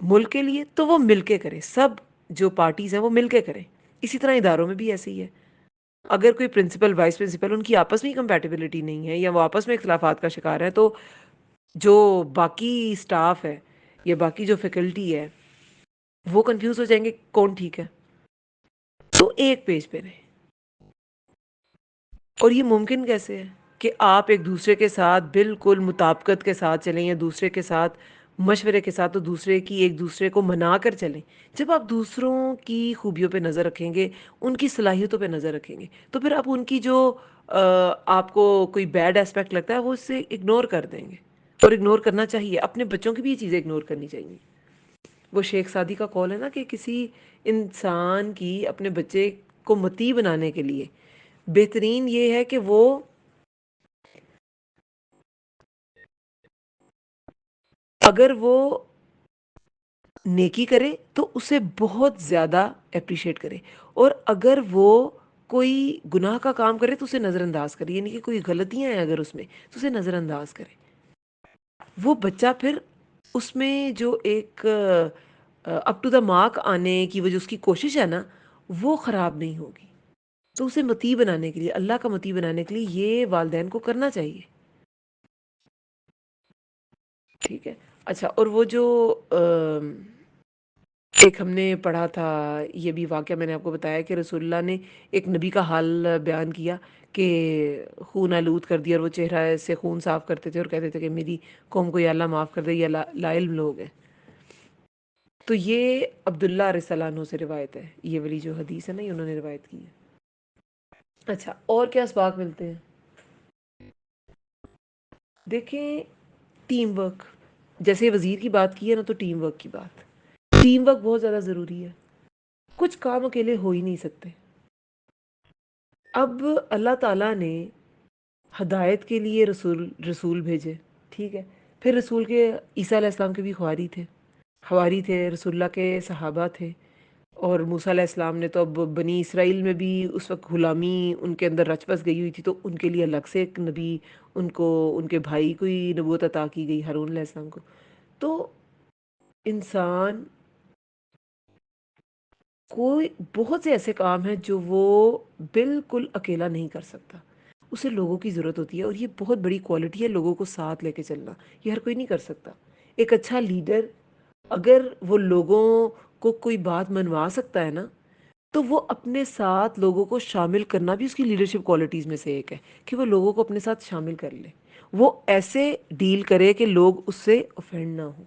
ملک کے لیے تو وہ مل کے کرے، سب جو پارٹیز ہیں وہ مل کے کریں. اسی طرح اداروں میں بھی ایسے ہی ہے. اگر کوئی پرنسپل، وائس پرنسپل، ان کی آپس میں کمپیٹیبلٹی نہیں ہے، یا وہ آپس میں اختلافات کا شکار ہے، تو جو باقی سٹاف ہے یا باقی جو فیکلٹی ہے وہ کنفیوز ہو جائیں گے کون ٹھیک ہے. تو ایک پیج پہ رہیں. اور یہ ممکن کیسے ہے کہ آپ ایک دوسرے کے ساتھ بالکل مطابقت کے ساتھ چلیں، یا دوسرے کے ساتھ مشورے کے ساتھ، تو دوسرے کی، ایک دوسرے کو منا کر چلیں. جب آپ دوسروں کی خوبیوں پہ نظر رکھیں گے، ان کی صلاحیتوں پہ نظر رکھیں گے، تو پھر آپ ان کی جو آپ کو کوئی بیڈ اسپیکٹ لگتا ہے وہ اس سے اگنور کر دیں گے. اور اگنور کرنا چاہیے، اپنے بچوں کی بھی یہ چیزیں اگنور کرنی چاہیے. وہ شیخ سعدی کا قول ہے نا کہ کسی انسان کی اپنے بچے کو مطیع بنانے کے لیے بہترین یہ ہے کہ وہ اگر وہ نیکی کرے تو اسے بہت زیادہ اپریشیٹ کرے، اور اگر وہ کوئی گناہ کا کام کرے تو اسے نظر انداز کرے، یعنی کہ کوئی غلطیاں ہیں اگر اس میں تو اسے نظر انداز کرے. وہ بچہ پھر اس میں جو ایک اپ ٹو دا مارک آنے کی وہ جو اس کی کوشش ہے نا، وہ خراب نہیں ہوگی. تو اسے مطیع بنانے کے لیے، اللہ کا مطیع بنانے کے لیے یہ والدین کو کرنا چاہیے. ٹھیک ہے. اچھا، اور وہ جو ایک ہم نے پڑھا تھا، یہ بھی واقعہ میں نے آپ کو بتایا کہ رسول اللہ نے ایک نبی کا حال بیان کیا کہ خون آلود کر دیا، اور وہ چہرہ سے خون صاف کرتے تھے اور کہتے تھے کہ میری قوم کو یا اللہ معاف کر دے، یا لا علم لوگ ہیں. تو یہ عبداللہ رضی اللہ عنہ سے روایت ہے، یہ والی جو حدیث ہے نا، یہ انہوں نے روایت کی ہے. اچھا، اور کیا اسباق ملتے ہیں؟ دیکھیں، ٹیم ورک. جیسے وزیر کی بات کی ہے نا، تو ٹیم ورک کی بات، ٹیم ورک بہت زیادہ ضروری ہے. کچھ کام اکیلے ہو ہی نہیں سکتے. اب اللہ تعالیٰ نے ہدایت کے لیے رسول بھیجے، ٹھیک ہے. پھر رسول کے عیسیٰ علیہ السلام کے بھی حواری تھے، رسول اللہ کے صحابہ تھے. اور موسیٰ علیہ السلام نے تو اب بنی اسرائیل میں بھی اس وقت غلامی ان کے اندر رچ بس گئی ہوئی تھی، تو ان کے لیے الگ سے ایک نبی، ان کو ان کے بھائی کو ہی نبوت عطا کی گئی، ہارون علیہ السلام کو. تو انسان کوئی بہت سے ایسے کام ہیں جو وہ بالکل اکیلا نہیں کر سکتا، اسے لوگوں کی ضرورت ہوتی ہے. اور یہ بہت بڑی کوالٹی ہے، لوگوں کو ساتھ لے کے چلنا. یہ ہر کوئی نہیں کر سکتا. ایک اچھا لیڈر اگر وہ لوگوں کو کوئی بات منوا سکتا ہے نا، تو وہ اپنے ساتھ لوگوں کو شامل کرنا بھی اس کی لیڈرشپ کوالٹیز میں سے ایک ہے، کہ وہ لوگوں کو اپنے ساتھ شامل کر لے. وہ ایسے ڈیل کرے کہ لوگ اس سے اوفینڈ نہ ہوں،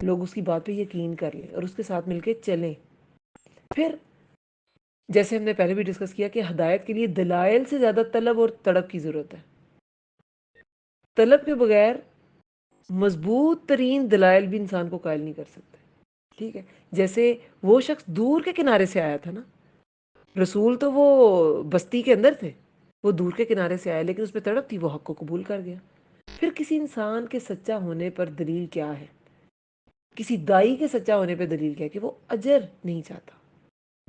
لوگ اس کی بات پہ یقین کر لیں اور اس کے ساتھ مل کے چلیں. پھر جیسے ہم نے پہلے بھی ڈسکس کیا کہ ہدایت کے لیے دلائل سے زیادہ طلب اور تڑپ کی ضرورت ہے. طلب کے بغیر مضبوط ترین دلائل بھی انسان کو قائل نہیں کر سکتے. ٹھیک ہے. جیسے وہ شخص دور کے کنارے سے آیا تھا نا، رسول تو وہ بستی کے اندر تھے، وہ دور کے کنارے سے آئے، لیکن اس پہ تڑپ تھی، وہ حق کو قبول کر گیا. پھر کسی انسان کے سچا ہونے پر دلیل کیا ہے؟ کسی دائی کے سچا ہونے پہ دلیل کیا ہے؟ کہ وہ اجر نہیں چاہتا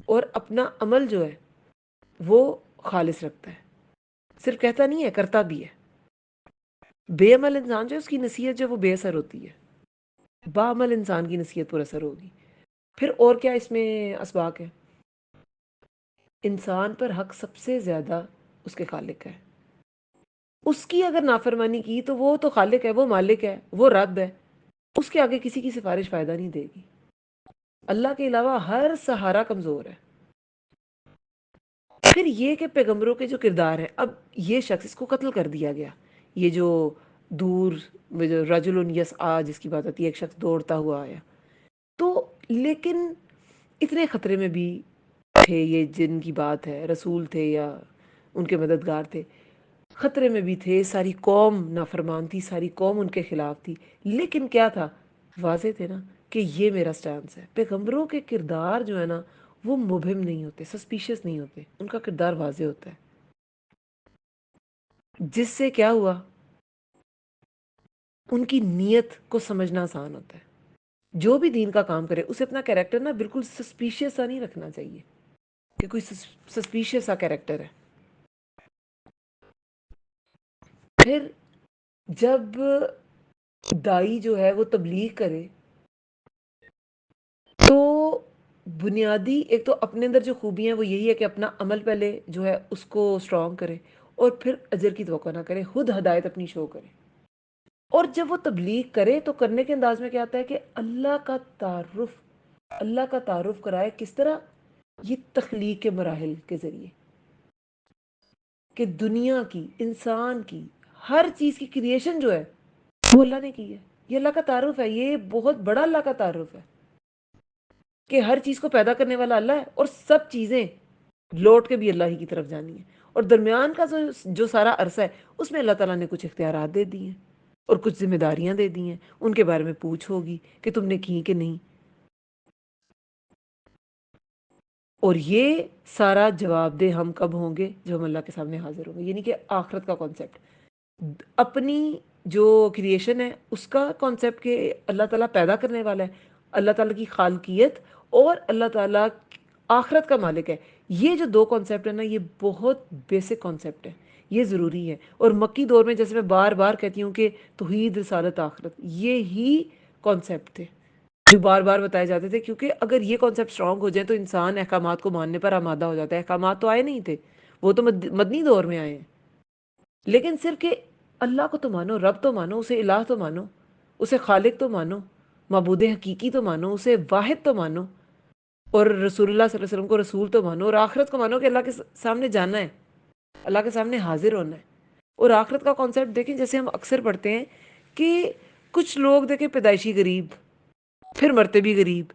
اور اپنا عمل جو ہے وہ خالص رکھتا ہے، صرف کہتا نہیں ہے، کرتا بھی ہے. بے عمل انسان جو ہے، اس کی نصیحت جو وہ بے اثر ہوتی ہے، باعمل انسان کی نصیحت پر اثر ہوگی. پھر اور کیا اس میں اسباق ہے؟ انسان پر حق سب سے زیادہ اس کے خالق کا ہے. اس کی اگر نافرمانی کی تو وہ تو خالق ہے، وہ مالک ہے، وہ رب ہے، اس کے آگے کسی کی سفارش فائدہ نہیں دے گی. اللہ کے علاوہ ہر سہارا کمزور ہے. پھر یہ کہ پیغمبروں کے جو کردار ہے، اب یہ شخص، اس کو قتل کر دیا گیا، یہ جو دور وہ جو رجل یسعی جس کی بات آتی ہے، ایک شخص دوڑتا ہوا آیا. تو لیکن اتنے خطرے میں بھی تھے، یہ جن کی بات ہے، رسول تھے یا ان کے مددگار تھے، خطرے میں بھی تھے، ساری قوم نافرمان تھی، ساری قوم ان کے خلاف تھی، لیکن کیا تھا؟ واضح تھے نا کہ یہ میرا سٹانس ہے. پیغمبروں کے کردار جو ہے نا، وہ مبہم نہیں ہوتے، سسپیشس نہیں ہوتے، ان کا کردار واضح ہوتا ہے. جس سے کیا ہوا؟ ان کی نیت کو سمجھنا آسان ہوتا ہے. جو بھی دین کا کام کرے، اسے اپنا کیریکٹر نا بالکل سسپیشیس سا نہیں رکھنا چاہیے کہ کوئی سسپیشیس سا کیریکٹر ہے. پھر جب دائی جو ہے وہ تبلیغ کرے، تو بنیادی ایک تو اپنے اندر جو خوبی ہیں وہ یہی ہے کہ اپنا عمل پہلے جو ہے اس کو اسٹرانگ کرے، اور پھر اجر کی توقع نہ کرے، خود ہدایت اپنی شو کرے. اور جب وہ تبلیغ کرے تو کرنے کے انداز میں کیا آتا ہے کہ اللہ کا تعارف کرائے. کس طرح؟ یہ تخلیق کے مراحل کے ذریعے، کہ دنیا کی، انسان کی، ہر چیز کی کریشن جو ہے وہ اللہ نے کی ہے. یہ اللہ کا تعارف ہے، یہ بہت بڑا اللہ کا تعارف ہے کہ ہر چیز کو پیدا کرنے والا اللہ ہے، اور سب چیزیں لوٹ کے بھی اللہ ہی کی طرف جانی ہے. اور درمیان کا جو سارا عرصہ ہے، اس میں اللہ تعالیٰ نے کچھ اختیارات دے دی ہیں اور کچھ ذمہ داریاں دے دی ہیں. ان کے بارے میں پوچھ ہوگی کہ تم نے کی کہ نہیں. اور یہ سارا جواب دہ ہم کب ہوں گے؟ جب ہم اللہ کے سامنے حاضر ہوں گے. یعنی کہ آخرت کا کانسیپٹ، اپنی جو کریشن ہے اس کا کانسیپٹ کہ اللہ تعالیٰ پیدا کرنے والا ہے، اللہ تعالیٰ کی خالقیت اور اللہ تعالیٰ آخرت کا مالک ہے. یہ جو دو کانسیپٹ ہے نا، یہ بہت بیسک کانسیپٹ ہے، یہ ضروری ہے. اور مکی دور میں جیسے میں بار بار کہتی ہوں کہ توحید، رسالت، آخرت، یہ ہی کانسیپٹ تھے جو بار بار بتائے جاتے تھے. کیونکہ اگر یہ کانسیپٹ اسٹرانگ ہو جائیں تو انسان احکامات کو ماننے پر آمادہ ہو جاتا ہے. احکامات تو آئے نہیں تھے، وہ تو مدنی دور میں آئے ہیں. لیکن صرف کہ اللہ کو تو مانو، رب تو مانو، اسے الہ تو مانو، اسے خالق تو مانو، معبود حقیقی تو مانو، اسے واحد تو مانو، اور رسول اللہ صلی اللہ علیہ وسلم کو رسول تو مانو، اور آخرت کو مانو کہ اللہ کے سامنے جانا ہے، اللہ کے سامنے حاضر ہونا ہے. اور آخرت کا کانسیپٹ دیکھیں، جیسے ہم اکثر پڑھتے ہیں کہ کچھ لوگ دیکھیں پیدائشی غریب، پھر مرتے بھی غریب.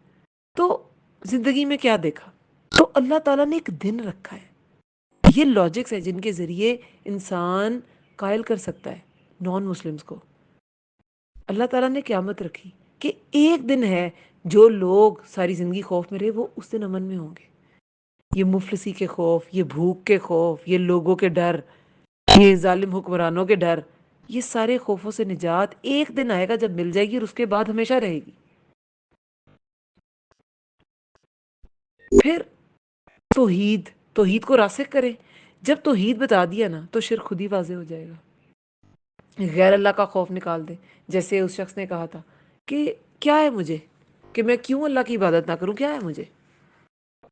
تو زندگی میں کیا دیکھا؟ تو اللہ تعالیٰ نے ایک دن رکھا ہے. یہ لاجکس ہے جن کے ذریعے انسان قائل کر سکتا ہے نان مسلمز کو. اللہ تعالیٰ نے قیامت رکھی کہ ایک دن ہے، جو لوگ ساری زندگی خوف میں رہے وہ اس دن امن میں ہوں گے. یہ مفلسی کے خوف، یہ بھوک کے خوف، یہ لوگوں کے ڈر، یہ ظالم حکمرانوں کے ڈر، یہ سارے خوفوں سے نجات ایک دن آئے گا جب مل جائے گی، اور اس کے بعد ہمیشہ رہے گی. پھر توحید کو راسخ کریں. جب توحید بتا دیا نا تو شرک خود ہی واضح ہو جائے گا. غیر اللہ کا خوف نکال دیں. جیسے اس شخص نے کہا تھا کہ کیا ہے مجھے کہ میں کیوں اللہ کی عبادت نہ کروں، کیا ہے مجھے،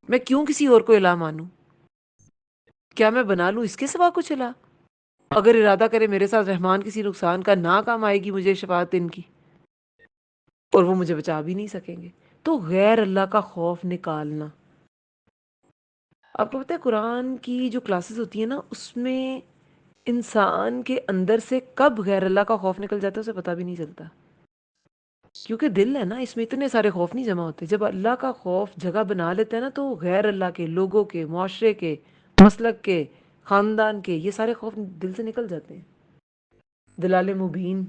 میں کیوں کسی اور کو الہ مانوں، کیا میں بنا لوں اس کے سوا کچھ الہ؟ اگر ارادہ کرے میرے ساتھ رحمان کسی نقصان کا، نہ کام آئے گی مجھے شفاعت ان کی، اور وہ مجھے بچا بھی نہیں سکیں گے. تو غیر اللہ کا خوف نکالنا. آپ کو پتہ ہے قرآن کی جو کلاسز ہوتی ہیں نا، اس میں انسان کے اندر سے کب غیر اللہ کا خوف نکل جاتا ہے اسے پتہ بھی نہیں چلتا. کیونکہ دل ہے نا، اس میں اتنے سارے خوف نہیں جمع ہوتے. جب اللہ کا خوف جگہ بنا لیتا ہے نا، تو غیر اللہ کے، لوگوں کے، معاشرے کے، مسلک کے، خاندان کے، یہ سارے خوف دل سے نکل جاتے ہیں. دلال مبین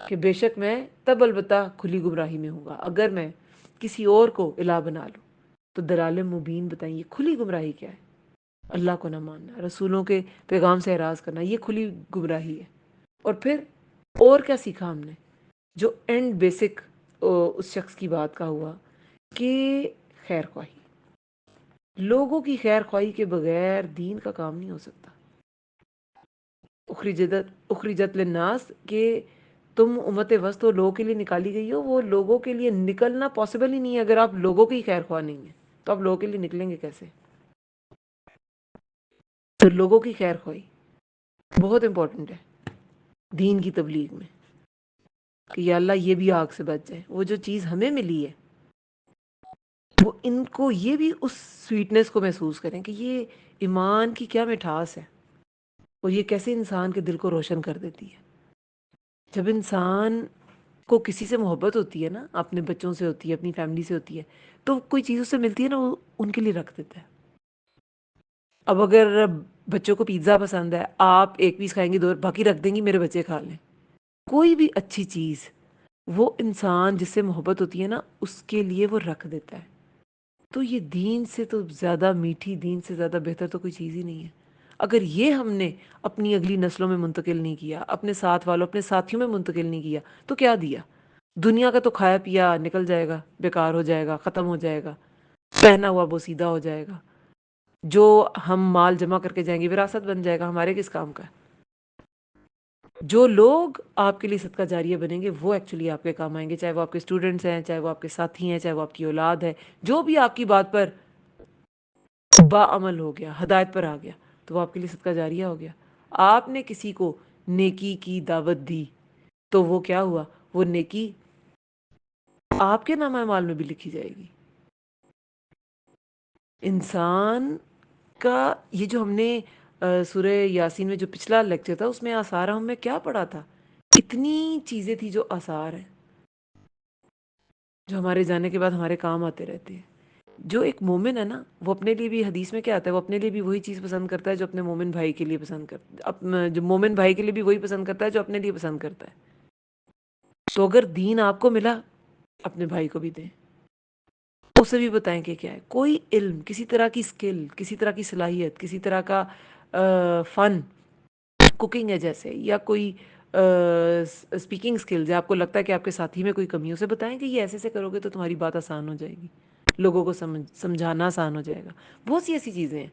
کہ بے شک میں تب البتہ کھلی گمراہی میں ہوں گا اگر میں کسی اور کو الہ بنا لوں. تو دلال مبین بتائیں یہ کھلی گمراہی کیا ہے؟ اللہ کو نہ ماننا، رسولوں کے پیغام سے اعراض کرنا، یہ کھلی گمراہی ہے. اور پھر اور کیا سیکھا ہم نے؟ جو اینڈ بیسک اس شخص کی بات کا ہوا کہ خیر خواہی، لوگوں کی خیر خواہی کے بغیر دین کا کام نہیں ہو سکتا. اخرجت للناس کہ تم امت وسط ہو، لوگوں کے لیے نکالی گئی ہو. وہ لوگوں کے لیے نکلنا پاسبل ہی نہیں ہے. اگر آپ لوگوں کی خیر خواہ نہیں ہیں تو آپ لوگوں کے لیے نکلیں گے کیسے؟ تو لوگوں کی خیر خواہی بہت امپورٹنٹ ہے دین کی تبلیغ میں، کہ یا اللہ یہ بھی آگ سے بچ جائے. وہ جو چیز ہمیں ملی ہے وہ ان کو یہ بھی اس سویٹنس کو محسوس کریں کہ یہ ایمان کی کیا مٹھاس ہے، اور یہ کیسے انسان کے دل کو روشن کر دیتی ہے. جب انسان کو کسی سے محبت ہوتی ہے نا، اپنے بچوں سے ہوتی ہے، اپنی فیملی سے ہوتی ہے، تو کوئی چیز اس سے ملتی ہے نا، وہ ان کے لیے رکھ دیتا ہے. اب اگر بچوں کو پیزا پسند ہے، آپ ایک پیس کھائیں گے، دو باقی رکھ دیں گی میرے بچے کھا لیں. کوئی بھی اچھی چیز وہ انسان جس سے محبت ہوتی ہے نا، اس کے لیے وہ رکھ دیتا ہے. تو یہ دین سے تو زیادہ میٹھی، دین سے زیادہ بہتر تو کوئی چیز ہی نہیں ہے. اگر یہ ہم نے اپنی اگلی نسلوں میں منتقل نہیں کیا، اپنے ساتھ والوں، اپنے ساتھیوں میں منتقل نہیں کیا، تو کیا دیا؟ دنیا کا تو کھایا پیا نکل جائے گا، بیکار ہو جائے گا، ختم ہو جائے گا، پہنا ہوا بوسیدہ ہو جائے گا. جو ہم مال جمع کر کے جائیں گے وراثت بن جائے گا، ہمارے کس کام کا ہے؟ جو لوگ آپ کے لیے صدقہ جاریہ بنیں گے وہ ایکچولی آپ کے کام آئیں گے، چاہے وہ آپ کے اسٹوڈنٹس ہیں، چاہے وہ آپ کے ساتھی ہیں، چاہے وہ آپ کی اولاد ہے. جو بھی آپ کی بات پر باعمل ہو گیا، ہدایت پر آ گیا، تو وہ آپ کے لیے صدقہ جاریہ ہو گیا. آپ نے کسی کو نیکی کی دعوت دی تو وہ کیا ہوا؟ وہ نیکی آپ کے نامہ اعمال میں بھی لکھی جائے گی. انسان کا یہ جو ہم نے سورہ یاسین میں جو پچھلا لیکچر تھا اس میں آثار ہم میں کیا پڑھا تھا؟ اتنی چیزیں تھی جو آثار ہیں، جو ہمارے جانے کے بعد ہمارے کام آتے رہتے ہیں. جو ایک مومن ہے نا، وہ اپنے لیے بھی، حدیث میں کیا آتا ہے، وہ اپنے لیے بھی وہی چیز پسند کرتا ہے جو اپنے مومن بھائی کے لیے پسند کرتا ہے، جو مومن بھائی کے لیے بھی وہی پسند کرتا ہے جو اپنے لیے پسند کرتا ہے. تو اگر دین آپ کو ملا، اپنے بھائی کو بھی دیں، اسے بھی بتائیں کہ کیا ہے. کوئی علم، کسی طرح کی سکل، کسی طرح کی صلاحیت، کسی طرح کا فن، کوکنگ ہے جیسے، یا کوئی اسپیکنگ اسکلز ہے، آپ کو لگتا ہے کہ آپ کے ساتھی میں کوئی کمی ہے، اسے بتائیں کہ یہ ایسے ایسے کرو گے تو تمہاری بات آسان ہو جائے گی، لوگوں کو سمجھانا آسان ہو جائے گا۔ بہت سی ایسی چیزیں ہیں۔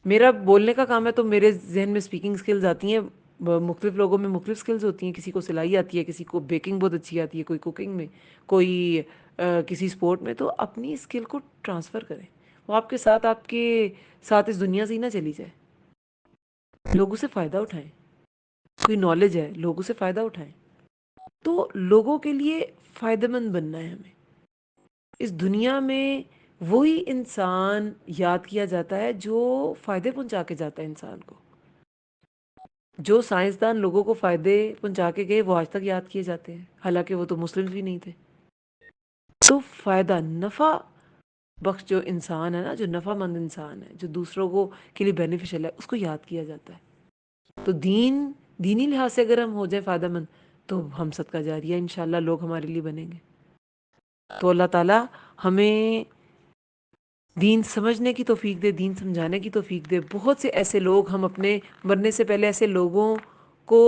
میرا بولنے کا کام ہے تو میرے ذہن میں اسپیکنگ اسکلز آتی ہیں، مختلف لوگوں میں مختلف اسکلز ہوتی ہیں، کسی کو سلائی آتی ہے، کسی کو بیکنگ بہت اچھی آتی ہے، کوئی کوکنگ میں، کوئی کسی اسپورٹ میں، تو اپنی اسکل کو ٹرانسفر کریں، وہ آپ کے ساتھ اس دنیا سے ہی نہ چلی جائے، لوگوں سے فائدہ اٹھائیں، کوئی نالج ہے لوگوں سے فائدہ اٹھائیں، تو لوگوں کے لیے فائدہ مند بننا ہے ہمیں۔ اس دنیا میں وہی انسان یاد کیا جاتا ہے جو فائدے پہنچا کے جاتا ہے انسان کو۔ جو سائنسدان لوگوں کو فائدے پہنچا کے گئے وہ آج تک یاد کیے جاتے ہیں، حالانکہ وہ تو مسلم بھی نہیں تھے۔ تو فائدہ نفع بخش جو انسان ہے نا، جو نفع مند انسان ہے، جو دوسروں کو کے لیے بینیفیشل ہے، اس کو یاد کیا جاتا ہے۔ تو دینی لحاظ سے اگر ہم ہو جائے فائدہ مند تو ہم صدقہ جاریہ انشاءاللہ لوگ ہمارے لیے بنیں گے۔ تو اللہ تعالیٰ ہمیں دین سمجھنے کی توفیق دے، دین سمجھانے کی توفیق دے۔ بہت سے ایسے لوگ، ہم اپنے مرنے سے پہلے ایسے لوگوں کو،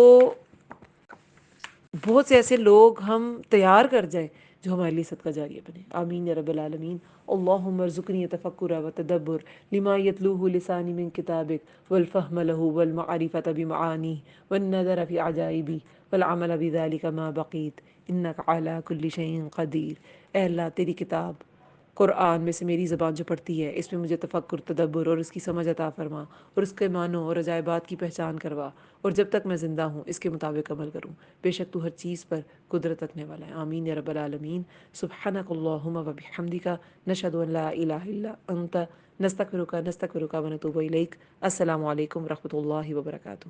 بہت سے ایسے لوگ ہم تیار کر جائیں جو ہمارے لیے صدقہ جاریہ بنے۔ آمین یا رب العالمین۔ اللہم ارزقنی تفکر و تدبر لما یتلوہ لسانی من کتابک والفہم لہ والمعرفة بمعانیہ والنظر فی عجائبہ والعمل بذلک ما بقیت انک علی کل شیء قدیر۔ اے اللہ، تیری کتاب قرآن میں سے میری زبان جو پڑھتی ہے، اس میں مجھے تفکر، تدبر اور اس کی سمجھ عطا فرما، اور اس کے معنوں اور عجائبات کی پہچان کروا، اور جب تک میں زندہ ہوں اس کے مطابق عمل کروں۔ بے شک تو ہر چیز پر قدرت رکھنے والا ہے۔ آمین یا رب العالمین۔ سبحانک اللہم و بحمدک، نشہد ان لا الہ الا انت، نستغفرک ونتوب الیک۔ السلام علیکم ورحمۃ اللہ وبرکاتہ۔